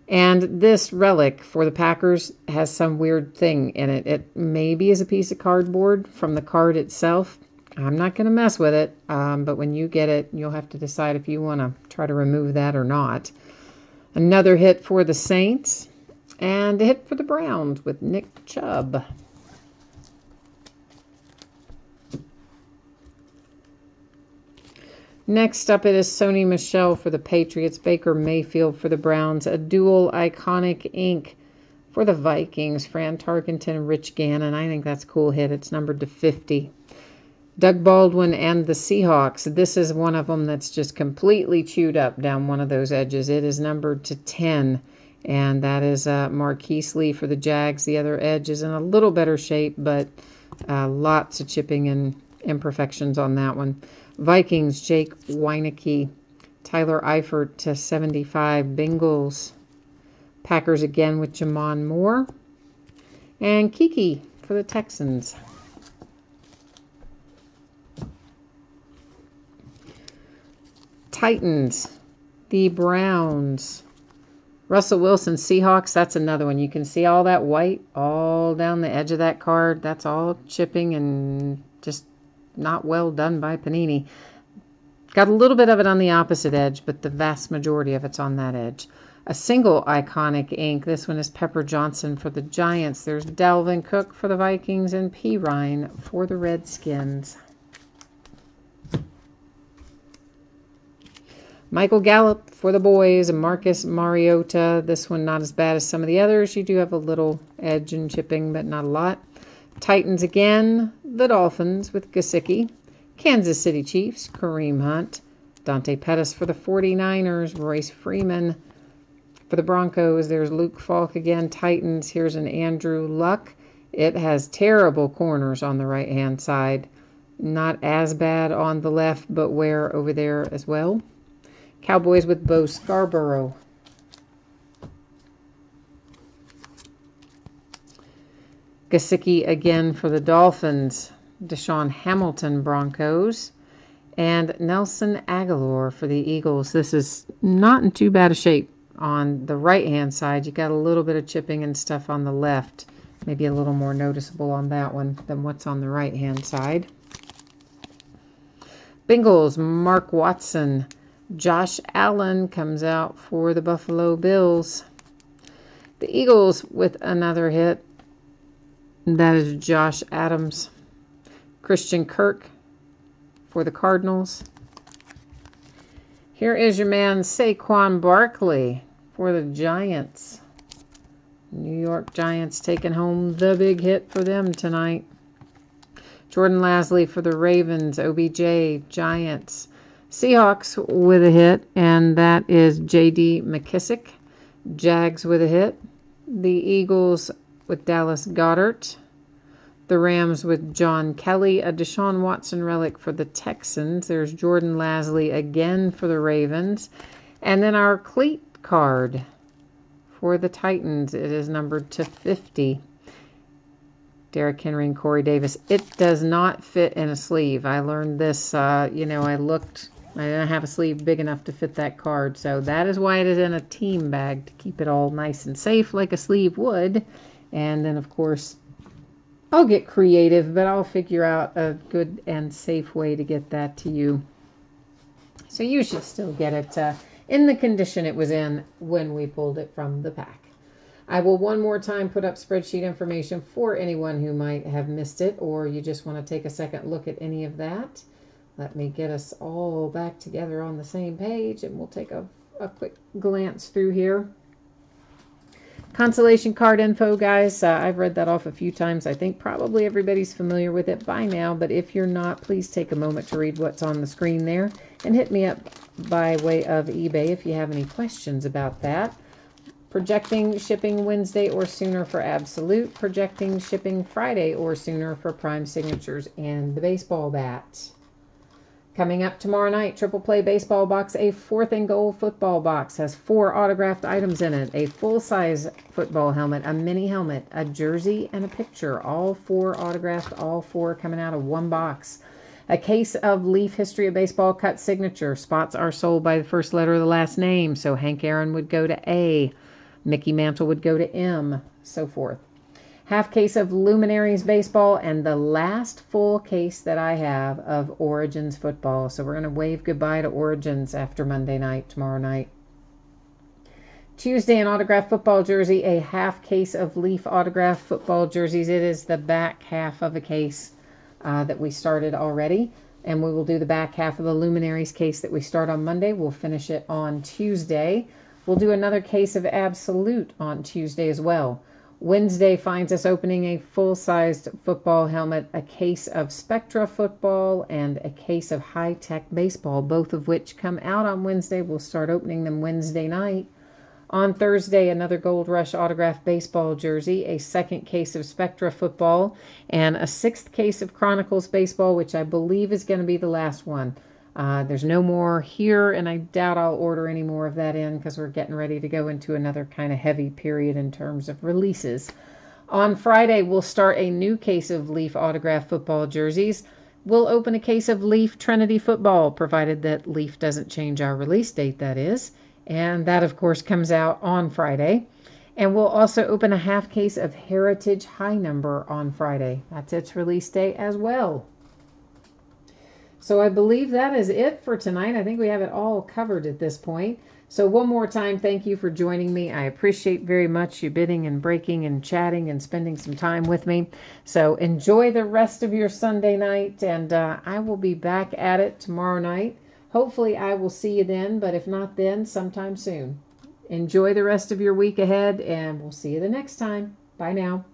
Speaker 1: And this relic for the Packers has some weird thing in it. It maybe is a piece of cardboard from the card itself. I'm not going to mess with it, but when you get it, you'll have to decide if you want to try to remove that or not. Another hit for the Saints, and a hit for the Browns with Nick Chubb. Next up, it is Sony Michel for the Patriots, Baker Mayfield for the Browns, a dual iconic ink for the Vikings, Fran Tarkenton, Rich Gannon. I think that's a cool hit. It's numbered to 50. Doug Baldwin and the Seahawks. This is one of them that's just completely chewed up down one of those edges. It is numbered to 10, and that is Marquise Lee for the Jags. The other edge is in a little better shape, but lots of chipping and imperfections on that one. Vikings, Jake Weineke Tyler Eifert to 75, Bengals. Packers again with Jamon Moore. And Kiki for the Texans. Titans, the Browns. Russell Wilson, Seahawks, that's another one. You can see all that white all down the edge of that card. That's all chipping and just not well done by Panini. Got a little bit of it on the opposite edge, but the vast majority of it's on that edge. A single iconic ink. This one is Pepper Johnson for the Giants. There's Dalvin Cook for the Vikings and P. Ryan for the Redskins. Michael Gallup for the boys, and Marcus Mariota. This one not as bad as some of the others. You do have a little edge and chipping, but not a lot. Titans again, the Dolphins with Gesicki. Kansas City Chiefs, Kareem Hunt. Dante Pettis for the 49ers, Royce Freeman. For the Broncos, there's Luke Falk again. Titans, here's an Andrew Luck. It has terrible corners on the right-hand side. Not as bad on the left, but where over there as well. Cowboys with Bo Scarborough. Gesicki again for the Dolphins. Deshaun Hamilton, Broncos. And Nelson Aguilar for the Eagles. This is not in too bad a shape. On the right-hand side, you got a little bit of chipping and stuff on the left. Maybe a little more noticeable on that one than what's on the right-hand side. Bengals, Mark Watson. Josh Allen comes out for the Buffalo Bills. The Eagles with another hit. That is Josh Adams. Christian Kirk for the Cardinals. Here is your man Saquon Barkley for the Giants. New York Giants taking home the big hit for them tonight. Jordan Lasley for the Ravens. OBJ, Giants. Seahawks with a hit, and that is J.D. McKissick. Jags with a hit. The Eagles with Dallas Goedert. The Rams with John Kelly. A Deshaun Watson relic for the Texans. There's Jordan Lasley again for the Ravens. And then our cleat card for the Titans. It is numbered to 50. Derrick Henry and Corey Davis. It does not fit in a sleeve. I learned this, I looked. I didn't have a sleeve big enough to fit that card. So that is why it is in a team bag, to keep it all nice and safe like a sleeve would. And then, of course, I'll get creative, but I'll figure out a good and safe way to get that to you. So you should still get it in the condition it was in when we pulled it from the pack. I will one more time put up spreadsheet information for anyone who might have missed it, or you just want to take a second look at any of that. Let me get us all back together on the same page, and we'll take a quick glance through here. Consolation card info, guys. I've read that off a few times. I think probably everybody's familiar with it by now, but if you're not, please take a moment to read what's on the screen there, and hit me up by way of eBay if you have any questions about that. Projecting shipping Wednesday or sooner for Absolute. Projecting shipping Friday or sooner for Prime Signatures and the baseball bat. Coming up tomorrow night, Triple Play Baseball Box, a 4th and Goal football box. Has 4 autographed items in it. A full-size football helmet, a mini helmet, a jersey, and a picture. All 4 autographed, all 4 coming out of one box. A case of Leaf History of Baseball cut signature. Spots are sold by the first letter of the last name. So Hank Aaron would go to A. Mickey Mantle would go to M. So forth. Half case of Luminaries Baseball, and the last full case that I have of Origins Football. So we're going to wave goodbye to Origins after Monday night, tomorrow night. Tuesday, an autographed football jersey, a half case of Leaf autographed football jerseys. It is the back half of a case that we started already, and we will do the back half of the Luminaries case that we start on Monday. We'll finish it on Tuesday. We'll do another case of Absolute on Tuesday as well. Wednesday finds us opening a full-sized football helmet, a case of Spectra football, and a case of high-tech baseball, both of which come out on Wednesday. We'll start opening them Wednesday night. On Thursday, another Gold Rush autographed baseball jersey, a 2nd case of Spectra football, and a 6th case of Chronicles baseball, which I believe is going to be the last one. There's no more here, and I doubt I'll order any more of that in because we're getting ready to go into another kind of heavy period in terms of releases. On Friday, we'll start a new case of Leaf autographed football jerseys. We'll open a case of Leaf Trinity football, provided that Leaf doesn't change our release date, that is. And that, of course, comes out on Friday. And we'll also open a half case of Heritage High Number on Friday. That's its release date as well. So I believe that is it for tonight. I think we have it all covered at this point. So one more time, thank you for joining me. I appreciate very much you bidding and breaking and chatting and spending some time with me. So enjoy the rest of your Sunday night, and I will be back at it tomorrow night. Hopefully I will see you then, but if not then, sometime soon. Enjoy the rest of your week ahead, and we'll see you the next time. Bye now.